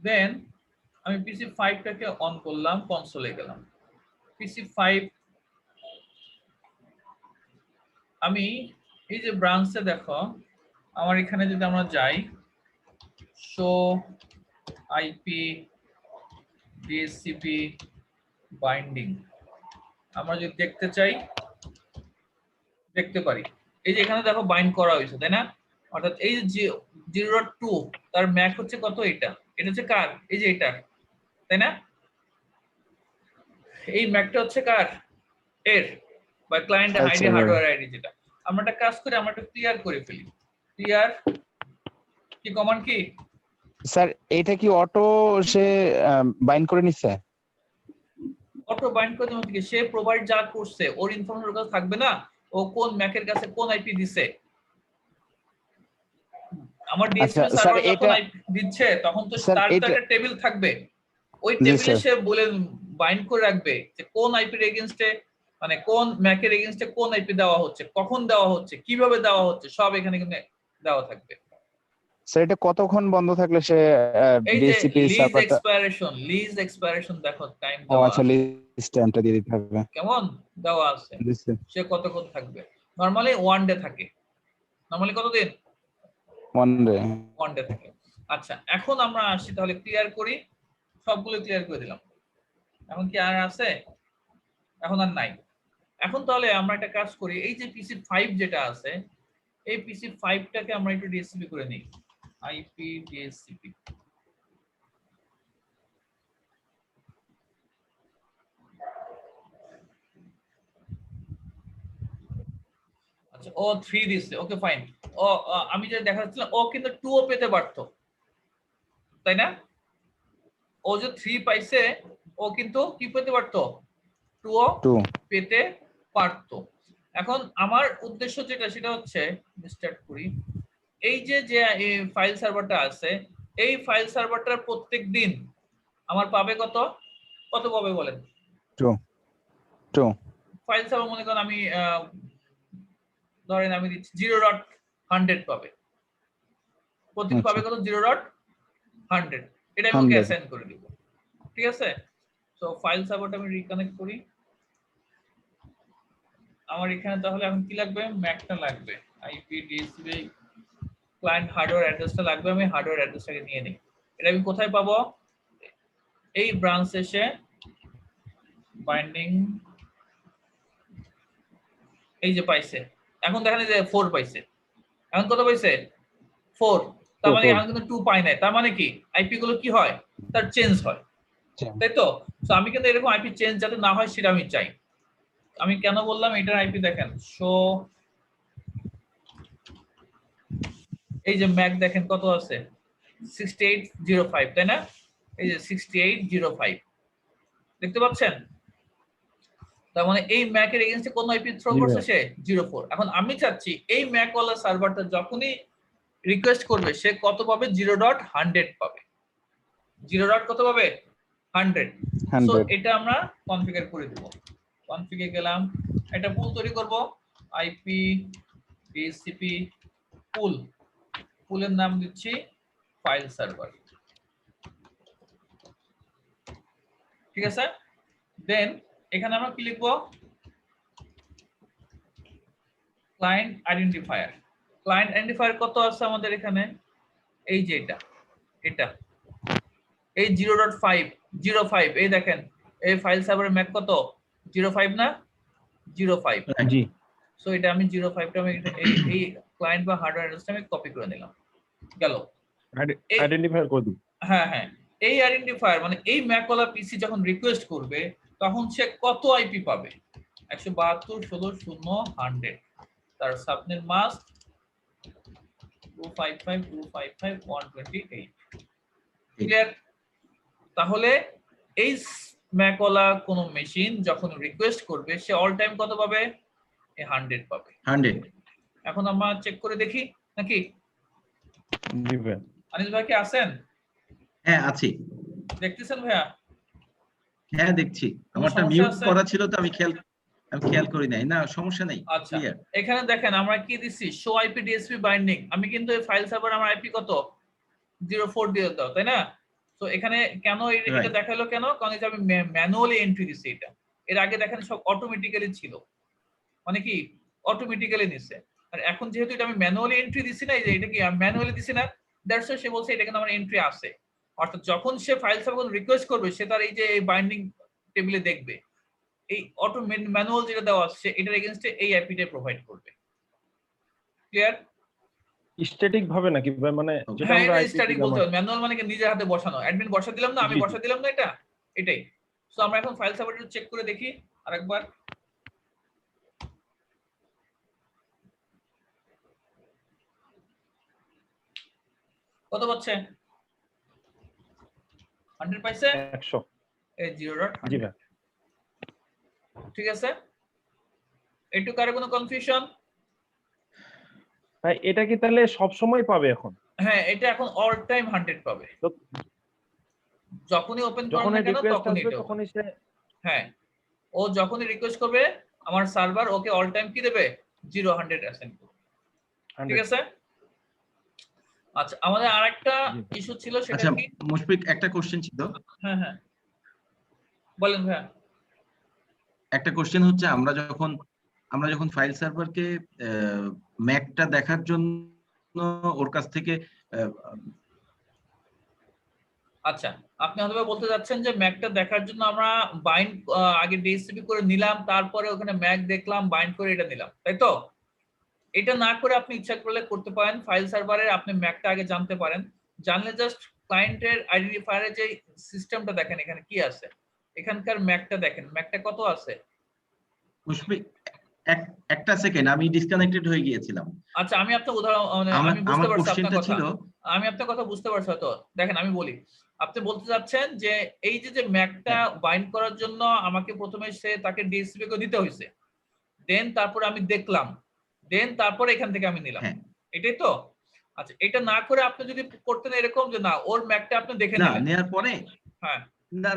দেন আমি পিসি 5 টাকে অন করলাম, কনসোলে গেলাম। পিসি 5 আমি এই যে ব্রাঞ্চে দেখো আমার এখানে যদি আমরা যাই শো আইপি ডিএসসিপি বাইন্ডিং, আমরা যদি দেখতে চাই দেখতে পারি। এই যে এখানে দেখো বাইন্ড করা হয়েছে, তাই না? অর্থাৎ এই যে 0.2 তার ম্যাক হচ্ছে কত? এটা হচ্ছে কার? এই যে এটা, তাই না? এই ম্যাকটা হচ্ছে কার? এর বা client File ID server। Hardware ID যেটা। আমরা একটা কাজ করে আমরা একটু ক্লিয়ার করে ফেলি। ক্লিয়ার কি কমান্ড কি? স্যার এটা কি অটো সে বাইন্ড করে নিচ্ছে? অটো বাইন্ড করে দেওয়া থেকে সে প্রোভাইড যা করছে ওর ইনফরমেশন ওর কাছে থাকবে না, ও কোন ম্যাকের কাছে কোন আইপি দিছে। আমার ডিএসপি আচ্ছা, সার্ভার স্যার, যখন এটা- আইপি দিচ্ছে তখন তো স্যার, তার তো এটা- একটা টেবিল থাকবে, ওই জি, টেবিলে স্যার। সে বলে বাইন্ড করে রাখবে যে কোন আইপির এগেইনস্টে মানে কোন ম্যাকের এগেইনস্টে কোন আইপি দেওয়া হচ্ছে, কখন দেওয়া হচ্ছে, কিভাবে দেওয়া হচ্ছে, সব এখানে কিন্তু দেওয়া থাকবে। স্যার এটা কতক্ষণ বন্ধ থাকলে সে এই যে ডিএসসিপি সার্ভারটা? লিজ এক্সপায়ারেশন দেখো টাইম ও দেওয়া আচ্ছা, আছে। লিস্ট টাইমটা দিয়ে দিতে হবে। কেমন দেওয়া আছে, জি, স্যার। সে কতক্ষণ থাকবে। নরমালি 1 ডে থাকে। নরমালি কতদিন? One day. 1 ডে থাকে। আচ্ছা এখন আমরা আসি তাহলে ক্লিয়ার করি, সবগুলো ক্লিয়ার করে দিলাম। এখন কি আর আছে? এখন আর নাই। এখন তাহলে আমরা একটা কাজ করি, এই যে পিসি 5 যেটা আছে এই পিসি 5 টাকে আমরা একটু ডিএসসিপি করে নিই। আইপি ডিএসসিপি আচ্ছা ও 3 দিছে, ওকে ফাইন। ও আমি যে দেখাচ্ছিলাম ও কিন্তু 2 ও পেতে পারতো, তাই না? ও যে 3 পাইছে ও কিন্তু কি পেতে পারতো? 2 ও টু। পেতে পারতো। এখন আমার উদ্দেশ্য যেটা সেটা হচ্ছে স্টার্ট করি, এই যে যে ফাইল সার্ভারটা আছে এই ফাইল সার্ভারটার প্রত্যেক দিন আমার পাবে কত কত পাবে বলেন? টু। টু। ফাইল সার্ভার মনে করেন আমি ধরেন আমি দিচ্ছি 0.100 পাবে প্রতিদিন, পাবে কত? 0.100। এটা আমি ওকে 100 অ্যাসাইন করে দিব, ঠিক আছে? সো ফাইল সার্ভারটা আমি রিকানেক্ট করি। আমার এখানে তাহলে এখন কি লাগবে? ম্যাকটা লাগবে, আইপি ডিএসসিপি ক্লায়েন্ট হার্ডওয়্যার অ্যাড্রেসটা লাগবে। আমি হার্ডওয়্যার অ্যাড্রেসটাকে নিয়ে নিই। এটা আমি কোথায় পাবো? এই ব্রাঞ্চ এসে বাইন্ডিং, এই যে পাইছে। এখন দেখেন এই যে 4 পাইছে। এখন কত পাইছে? 4। তার মানে এখন কিন্তু 2 পাই নাই। তার মানে কি আইপি গুলো কি হয়? তার চেঞ্জ হয়, তাই তো? সো আমি কিন্তু এরকম আইপি চেঞ্জ যাতে না হয় সেটা আমি চাই। আমি কেন বললাম এটার আইপি দেখেন, শো এই যে ম্যাক দেখেন কত আছে? 6805, তাই না? এই যে 6805 দেখতে পাচ্ছেন? তার মানে এই ম্যাকের এগেইনস্টে কোন আইপি থ্রো করছে সে? 04। এখন আমি চাচ্ছি এই ম্যাক ওয়ালা সার্ভারটা যখনই রিকোয়েস্ট করবে সে কত পাবে? 0.100 পাবে। 0. কত পাবে? 100। সো 100। এটা আমরা কনফিগার করে দেব। কনফিগে গেলাম, একটা পুল তৈরি করব, আইপি ডিএসসিপি পুল। পুলের নাম দিচ্ছি ফাইল সার্ভার, ঠিক আছে? দেন এখানে আমরা কি লিখবো? Client identifier. ক্লায়েন্ট আইডেন্টিফায়ার কত আছে আমাদের এখানে? এই যে এটা এই 0.5 এই দেখেন এই ফাইল সার্ভারের ম্যাক কত? 05 না? 05। জি। সো এটা আমি 05টা আমি এই ক্লায়েন্ট বা হার্ডওয়্যার অ্যাড্রেসটা আমি কপি করে নিলাম, গেল। আইডেন্টিফায়ার করে দিই। হ্যাঁ হ্যাঁ, এই আইডেন্টিফায়ার মানে এই ম্যাকওয়ালা পিসি যখন রিকোয়েস্ট করবে তখন সে কত আইপি পাবে? 172.16.0.100। তার সাবনেট মাস্ক 255.255.128। ক্লিয়ার? তাহলে এই ম্যাকওয়ালা কোন মেশিন যখন রিকোয়েস্ট করবে সে অল টাইম কত পাবে? 100 পাবে। 100। এখন আমরা চেক করে দেখি নাকি? জি ভাই। আনিস ভাই কি আছেন? হ্যাঁ আছি। দেখতেছেন ভাইয়া? হ্যাঁ দেখছি, কোনো আমারটা সমস্যা মিউট আছে? করা ছিল তো আমি খেয়াল করি নাই। না সমস্যা নেই, আচ্ছা, ক্লিয়ার। এখানে দেখেন আমরা কি দিচ্ছি, শো আইপি ডিএসপি বাইন্ডিং। আমি কিন্তু এই ফাইল সার্ভার আমার আইপি কত 04 দিয়ে দাও, তাই না? তো এখানে কেন এটা Right. দেখালো কেন? কারণ এই যে আমি ম্যানুয়ালি এন্ট্রি দিছি এটা। এর আগে দেখেন সব অটোমেটিক্যালি ছিল, মানে কি অটোমেটিক্যালি নিছে। আর এখন যেহেতু এটা আমি ম্যানুয়ালি এন্ট্রি দিছি না, এই যে এটা কি আমি ম্যানুয়ালি দিছি না, দ্যাটস সে বলছে এটা কিন্তু আমার এন্ট্রি আছে। অর্থাৎ যখন সে ফাইল সার্ভার রিকোয়েস্ট করবে সে তার এই যে এই বাইন্ডিং টেবিলে দেখবে এই অটো ম্যানুয়াল যেটা দেওয়া আছে এটার এগেইনস্টে এই আইপিটা প্রোভাইড করবে। ক্লিয়ার? স্ট্যাটিক ভাবে নাকি ভাই, মানে যেটা হ্যাঁ, আমরা এটা আইপি স্ট্যাটিক দিলাম বলতে হবে। ম্যানুয়াল মানে কি নিজের হাতে বসানো। অ্যাডমিন বসা দিলাম না, আমি জি, জি। বসা দিলাম না এটা, এটাই। সো আমরা এখন ফাইল সার্ভারটা চেক করে দেখি আরেকবার। কত পাচ্ছে? 100 পাইছে? 100। এই 0. জি ভাই। ঠিক আছে? একটু কারো কোনো কনফিউশন? ভাই এটা কি তাহলে সব সময় পাবে এখন? হ্যাঁ, এটা এখন অল টাইম 100 পাবে। তো যখনই ওপেন করেন যখন না কেন রিকোয়েস্ট তখনই আসবে এটা। তখনই সে হ্যাঁ, ও যখনই রিকোয়েস্ট করবে আমার সার্ভার ওকে অল টাইম কি দেবে? 0-100 অ্যাসাইন করবে। ঠিক 100। আছে? আচ্ছা, আমাদের আরেকটা জি। ইস্যু ছিল সেটা আচ্ছা কি? মুশফিক, একটা কোশ্চেন ছিল। হ্যাঁ হ্যাঁ, বলেন ভাইয়া। একটা কোশ্চেন হচ্ছে, আমরা যখন ফাইল সার্ভারকে ম্যাকটা দেখার জন্য ওর কাছ থেকে আচ্ছা, আপনি হয়তো বলতে যাচ্ছেন যে ম্যাকটা দেখার জন্য আমরা বাইন্ড আগে ডিএসসিপি করে নিলাম, তারপরে ওখানে ম্যাক দেখলাম, বাইন্ড করে এটা নিলাম, তাই তো? এটা না করে আপনি ইচ্ছা করলে করতে পারেন ফাইল সার্ভারের আপনি ম্যাকটা আগে জানতে পারেন। জানলে জাস্ট ক্লায়েন্টের আইডেন্টিফায়ারে যে সিস্টেমটা দেখেন এখানে কি আছে, এখানকার ম্যাকটা দেখেন, ম্যাকটা কত আছে। মুশফিক একটা সেকেন্ড, আমি ডিসকানেক্টেড হয়ে গিয়েছিলাম। আচ্ছা, আমি আপনার উদাহরণ মানে আমি বুঝতে আমার পারছি আপনার কোশ্চেনটা কথা। ছিল, আমি আপনার কথা বুঝতে পারছি হয়তো। দেখেন আমি বলি, আপনি বলতে চাচ্ছেন যে এই যে ম্যাকটা বাইন্ড করার জন্য আমাকে প্রথমে তাকে ডিএসসিপি কে দিতে হয়েছে, দেন তারপরে আমি দেখলাম, দেন তারপরে এখান থেকে আমি নিলাম, হ্যাঁ এটাই তো? আচ্ছা, এটা না করে আপনি যদি করতেন এরকম যে না ওর ম্যাকটা আপনি দেখে না নিলেন। নেয়ার পরে, হ্যাঁ, না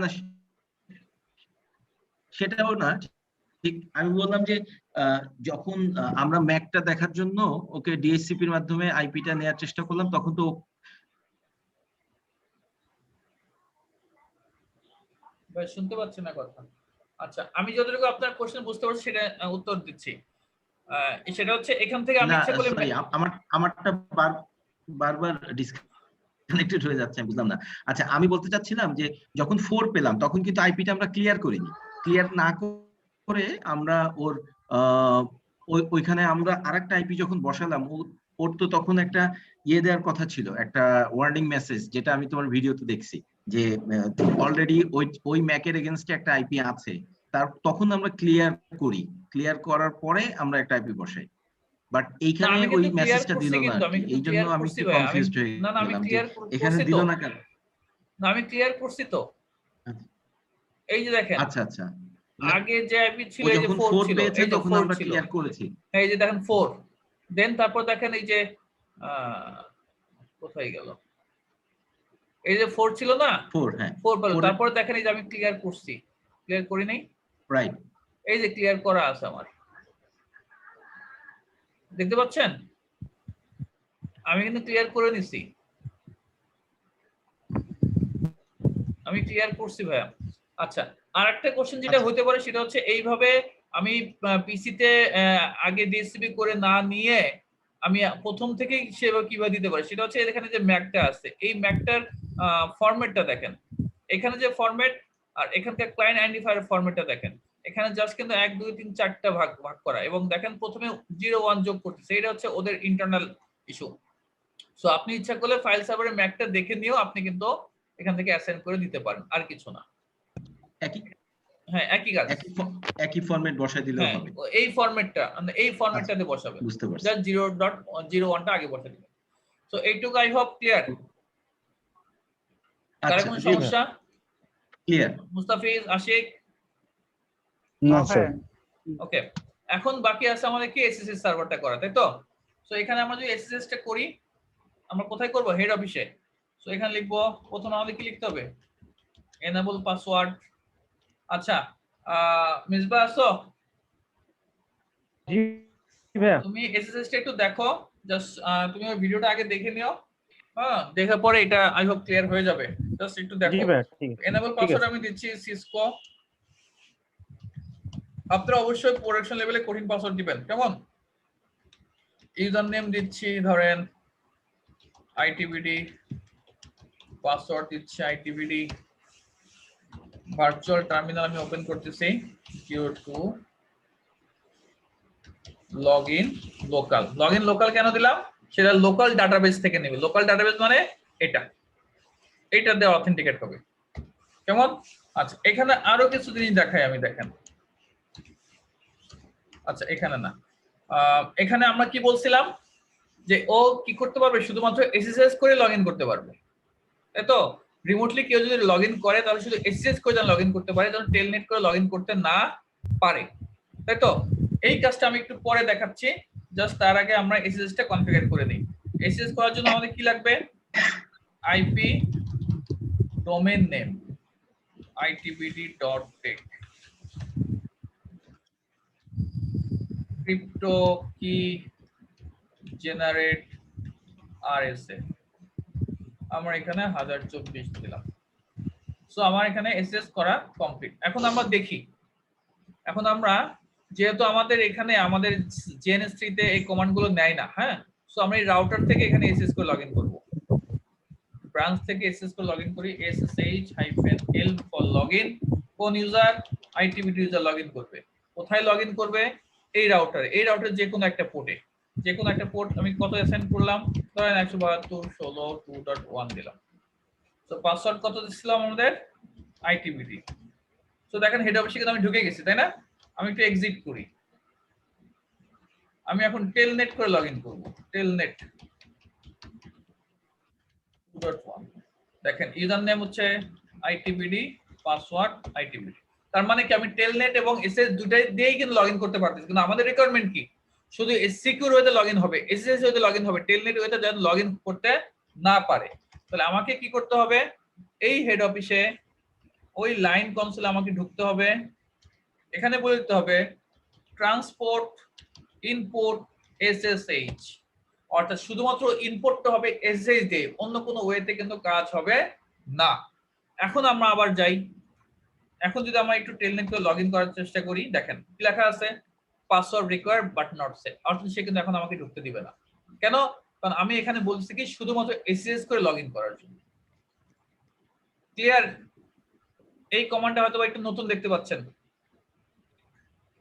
সেটাও না ঠিক। আমি বললাম যে যখন আমরা ম্যাকটা দেখার জন্য ওকে ডিএসসিপির মাধ্যমে আইপিটা নেয়ার চেষ্টা করলাম, তখন তো ভাই শুনতে পাচ্ছেন না কথা? আচ্ছা, আমি যতটুকু আপনার কোশ্চেন বুঝতে পারছি সেটা উত্তর দিচ্ছি। সেটা হচ্ছে এখান থেকে আমি না ইচ্ছা করলে সরি, আমারটা বারবার ডিসকানেক্টেড হয়ে যাচ্ছে, আমি বুঝলাম না। আচ্ছা, আমি বলতে চাচ্ছিলাম যে যখন 4 পেলাম তখন কিন্তু আইপিটা আমরা ক্লিয়ার করিনি। ক্লিয়ার না করে আমরা ওইখানে আমরা আরেকটা আইপি যখন বসালাম, ওর তো তখন একটা দেওয়ার কথা ছিল, একটা ওয়ার্নিং মেসেজ, যেটা আমি তোমার ভিডিওতে দেখছি যে অলরেডি ওই ম্যাকের এগেইনস্টে একটা আইপি আছে। তখন আমরা ক্লিয়ার করি, ক্লিয়ার করার পরে আমরা একটা আইপি বসাই। বাট এইখানে আমি ওই কিন্তু ক্লিয়ার মেসেজটা করছি, দিল না, কিন্তু আমি এই জন্য ক্লিয়ার আমি করছি একটু ভাই। কনফিউজড হয়ে না আমি গেলাম যে ক্লিয়ার এখানে করছি দিল তো। না কেন। না আমি ক্লিয়ার করছি তো। এই যে দেখেন, আচ্ছা আচ্ছা, আগে যে আইপি ছিল ও এই যে যখন 4 4 ছিল, পেয়েছে এই যে তখন 4 আমরা ছিল, ক্লিয়ার করেছি। এই যে দেখেন 4, দেন তারপর দেখেন এই যে কোথায় গেল, এই যে 4 ছিল না, 4, হ্যাঁ 4 পেল, 4 তারপর দেখেন এই যে আমি ক্লিয়ার করছি, ক্লিয়ার করি নাই, রাইট। এই যে ক্লিয়ার করা আছে আমার, দেখতে পাচ্ছেন? আমি কিন্তু ক্লিয়ার করে নিছি, আমি ক্লিয়ার করছি ভাইয়া। আচ্ছা, আর একটা কোশ্চেন যেটা হতে পারে সেটা হচ্ছে এইভাবে আমি পিসিতে আগে ডিএসসিপি করে না নিয়ে আমি প্রথম থেকেই সেভাবে কিভাবে দিতে পারি, সেটা হচ্ছে এখানে যে ম্যাকটা আছে এই ম্যাকটার ফরম্যাটটা দেখেন, এখানে যে ফরম্যাট আর এখানকার ক্লায়েন্ট আইডেন্টিফায়ার ফরম্যাটটা দেখেন, এখানে জাস্ট কিন্তু 1 2 3 4টা ভাগ করা, এবং দেখেন প্রথমে 0 1 যোগ করতেছে, এটা হচ্ছে ওদের ইন্টারনাল ইস্যু। সো আপনি ইচ্ছা করলে ফাইল সার্ভারের ম্যাকটা দেখে নিয়েও আপনি কিন্তু এখান থেকে অ্যাসাইন করে দিতে পারেন, আর কিছু না। একই হ্যাঁ, একই কাজ, একই ফরম্যাট বসাই দিলেও হ্যাঁ হবে। এই ফরম্যাটটা মানে এই ফরম্যাটটাতে বসাবেন, বুঝতে পারছি। জাস্ট 0.01টা আগে বসে দিবেন। সো এইটুকু আই হোপ ক্লিয়ার। আচ্ছা, কার কোনো সমস্যা? ক্লিয়ার। মুস্তাফিজ, আশিক, না স্যার। ওকে। এখন বাকি আছে আমাদের কি এসএসএস সার্ভারটা করা, তাই তো? সো এখানে আমরা যদি এসএসএস টা করি, আমরা কোথায় করব? হেড অফিসে। সো এখানে লিখবো, প্রথমে আমাদের কি লিখতে হবে? Enable password. আচ্ছা, মিসবা আছো? জি ভাইয়া। তুমি এসএসএস টা একটু দেখো, জাস্ট তুমি ওই ভিডিওটা আগে দেখে নিও। হ্যাঁ, দেখার পরে এটা আই হোপ ক্লিয়ার হয়ে যাবে। জাস্ট একটু জি দেখো। ভাইয়া, ঠিক আছে। এনেবল ঠিক পাসওয়ার্ড আছে। আমি দিচ্ছি সিসকো। আপনারা অবশ্যই প্রোডাকশন লেভেলে কঠিন পাসওয়ার্ড দিবেন, কেমন? ইউজার নেম দিচ্ছি ধরেন আইটিবিডি, পাসওয়ার্ড দিচ্ছি আইটিবিডি, ভার্চুয়াল টার্মিনাল আমি ওপেন করতেছি, Q2 login local. Login local কেন দিলাম? সেটা লোকাল ডাটাবেস থেকে নেবে। লোকাল ডাটাবেস মানে এটা দিয়ে অথেন্টিকেট হবে, কেমন? আচ্ছা, এখানে আরো কিছু জিনিস দেখাই আমি, দেখেন। আচ্ছা, এখানে না, এখানে আমরা কি বলছিলাম যে ও কি করতে পারবে? শুধুমাত্র এসএসএস করে লগইন করতে পারবে, তাই তো? রিমোটলি কেউ যদি লগইন করে তাহলে শুধু এসএসএস করে লগইন করতে পারে, যেন টেলনেট করে লগইন করতে না পারে, তাই তো? এই কাজটা আমি একটু পরে দেখাচ্ছি, জাস্ট তার আগে আমরা এসএসএস টা কনফিগার করে নিই। এসএসএস করার জন্য আমাদের কি লাগবে? IP domain name itbd.tech, crypto কি জেনারেট আরএসএ, আমরা এখানে 1024 দিলাম। সো আমার এখানে এসএস করা কমপ্লিট। এখন আমরা দেখি, এখন আমরা যেহেতু আমাদের এখানে আমাদের জেএনএস3 তে এই কমান্ডগুলো নেয় না, হ্যাঁ, সো আমরা এই রাউটার থেকে এখানে এসএস করে লগইন করব। ব্রাঞ্চ থেকে এসএস করে লগইন করি, ssh-l ফর লগইন। কোন ইউজার? আইটিবিডি ইউজার লগইন করবে। কোথায় লগইন করবে? এই রাউটারে। এই রাউটারে যে কোনো একটা পোর্টে, যে কোনো একটা পোর্ট আমি কত অ্যাসাইন করলাম, ধরেন 172.16.2.1 দিলাম। তো পাসওয়ার্ড কত দিছিলাম আমাদের? আইটিবিডি। তো দেখেন হেড অফিসে কিন্তু আমি ঢুকে গেছি, তাই না? আমি একটু এক্সিট করি। আমি এখন টেলনেট করে লগইন করব। টেলনেট 2.1। দেখেন ইউজার নেম হচ্ছে আইটিবিডি, পাসওয়ার্ড আইটিবিডি। তার মানে কি আমি টেলনেট এবং এসএস দুটাই দিয়েই কিন্তু লগইন করতে পারতেছি, কিন্তু আমাদের রিকোয়ারমেন্ট কি? শুধু সিকিউর ওয়েতে লগইন হবে, এসএস ওয়েতে লগইন হবে, টেলনেট ওয়েতে যেন লগইন করতে না পারে। তাহলে আমাকে কি করতে হবে? এই হেড অফিসে ওই লাইন কনসোলে আমাকে ঢুকতে হবে। এখানে বলে দিতে হবে ট্রান্সপোর্ট ইনপুট এসএসএইচ, অর্থাৎ শুধুমাত্র ইনপুটটা হবে এসএসএইচ দিয়ে, অন্য কোনো ওয়েতে কিন্তু কাজ হবে না। এখন আমরা আবার যাই, এখন যদি আমরা একটু টেলনেট করে লগইন করার চেষ্টা করি, দেখেন কি লেখা আছে? Password required but not set, অর্থাৎ সে কিন্তু এখন আমাকে ঢুকতে দিবে না। কেন? কারণ আমি এখানে বলছি কি শুধুমাত্র এসএসএইচ করে লগইন করার জন্য। ক্লিয়ার? এই কমান্ডটা হয়তো একটু নতুন দেখতে পাচ্ছেন।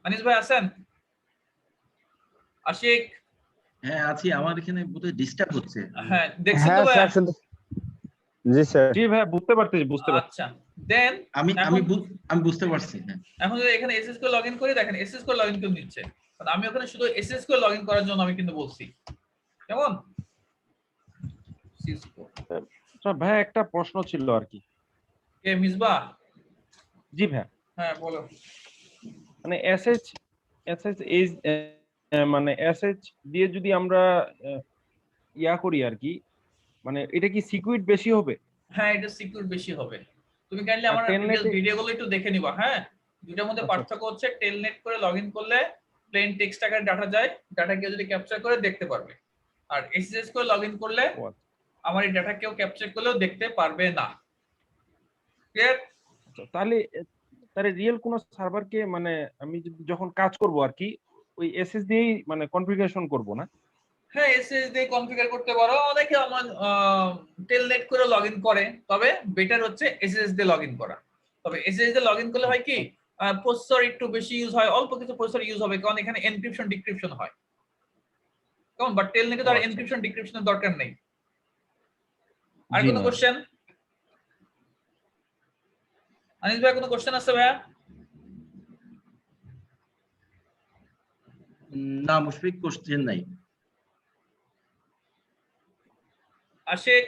আনিস ভাই আছেন? আশিক? হ্যাঁ আছি, আমার এখানে বোধহয় ডিস্টার্ব হচ্ছে। হ্যাঁ, দেখছেন তো হ্যাঁ ভাই? স্যার, শুনতে জি স্যার। জি ভাইয়া, বুঝতে পারতেছি। আচ্ছা, দেন আমি এখন বুঝতে পারছি। হ্যাঁ, এখন যদি এখানে এসএস করে লগইন করি, দেখেন এসএস করে লগইন করে নিচ্ছে, কারণ আমি ওখানে শুধু এসএস করে লগইন করার জন্য আমি কিন্তু বলছি, কেমন? সিসকো। আচ্ছা ভাইয়া, একটা প্রশ্ন ছিল আর কি। কে মিসবা? জি ভাইয়া, হ্যাঁ বলো। মানে এসএস মানে এসএস দিয়ে যদি আমরা ইয়া করি আর কি, মানে এটা কি সিকিউরিট বেশি হবে? হ্যাঁ, এটা সিকিউর বেশি হবে। তুমি কাইন্ডলি আর আমার টেলনেটে ভিডিওগুলো একটু দেখে নিবা, হ্যাঁ? দুটার মধ্যে আচ্ছা। পার্থক্য হচ্ছে টেলনেট করে লগইন করলে প্লেন টেক্সট আকারে ডাটা যায়, ডাটা কেউ যদি ক্যাপচার করে দেখতে পারবে। আর এসএসএস করে লগইন করলে ও আচ্ছা। আমার এই ডাটা কেউ ক্যাপচার করলেও দেখতে পারবে না। ক্লিয়ার? আচ্ছা, তাহলে রিয়েল কোন সার্ভারকে মানে আমি যখন কাজ করব আর কি, ওই এসএস দিয়েই মানে কনফিগারেশন করব না? হ্যাঁ, এসএস দিয়ে কনফিগার করতে পারো। অনেকে আমার টেলনেট করে লগইন করে, তবে বেটার হচ্ছে এসএস দিয়ে লগইন করা। তবে এসএস দিয়ে লগইন করলে হয় কি, প্রসেসর একটু বেশি ইউজ হয়, অল্প কিছু প্রসেসর ইউজ হবে, কারণ এখানে এনক্রিপশন ডিক্রিপশন হয়। কেমন? বাট টেলনেটে তো আর আচ্ছা। এনক্রিপশন ডিক্রিপশনের দরকার নেই। আর জি কোনো না। কোশ্চেন? আনিস ভাই কোনো কোশ্চেন আছে ভাইয়া? না মুশফিক, কোশ্চেন নাই। আশিক?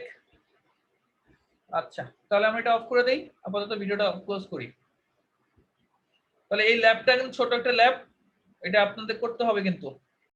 আচ্ছা, তাহলে আমি এটা অফ করে দেই, আপাতত ভিডিওটা ক্লোজ করি। তাহলে এই ল্যাবটা কিন্তু ছোট একটা ল্যাব, এটা আপনাদের করতে হবে কিন্তু।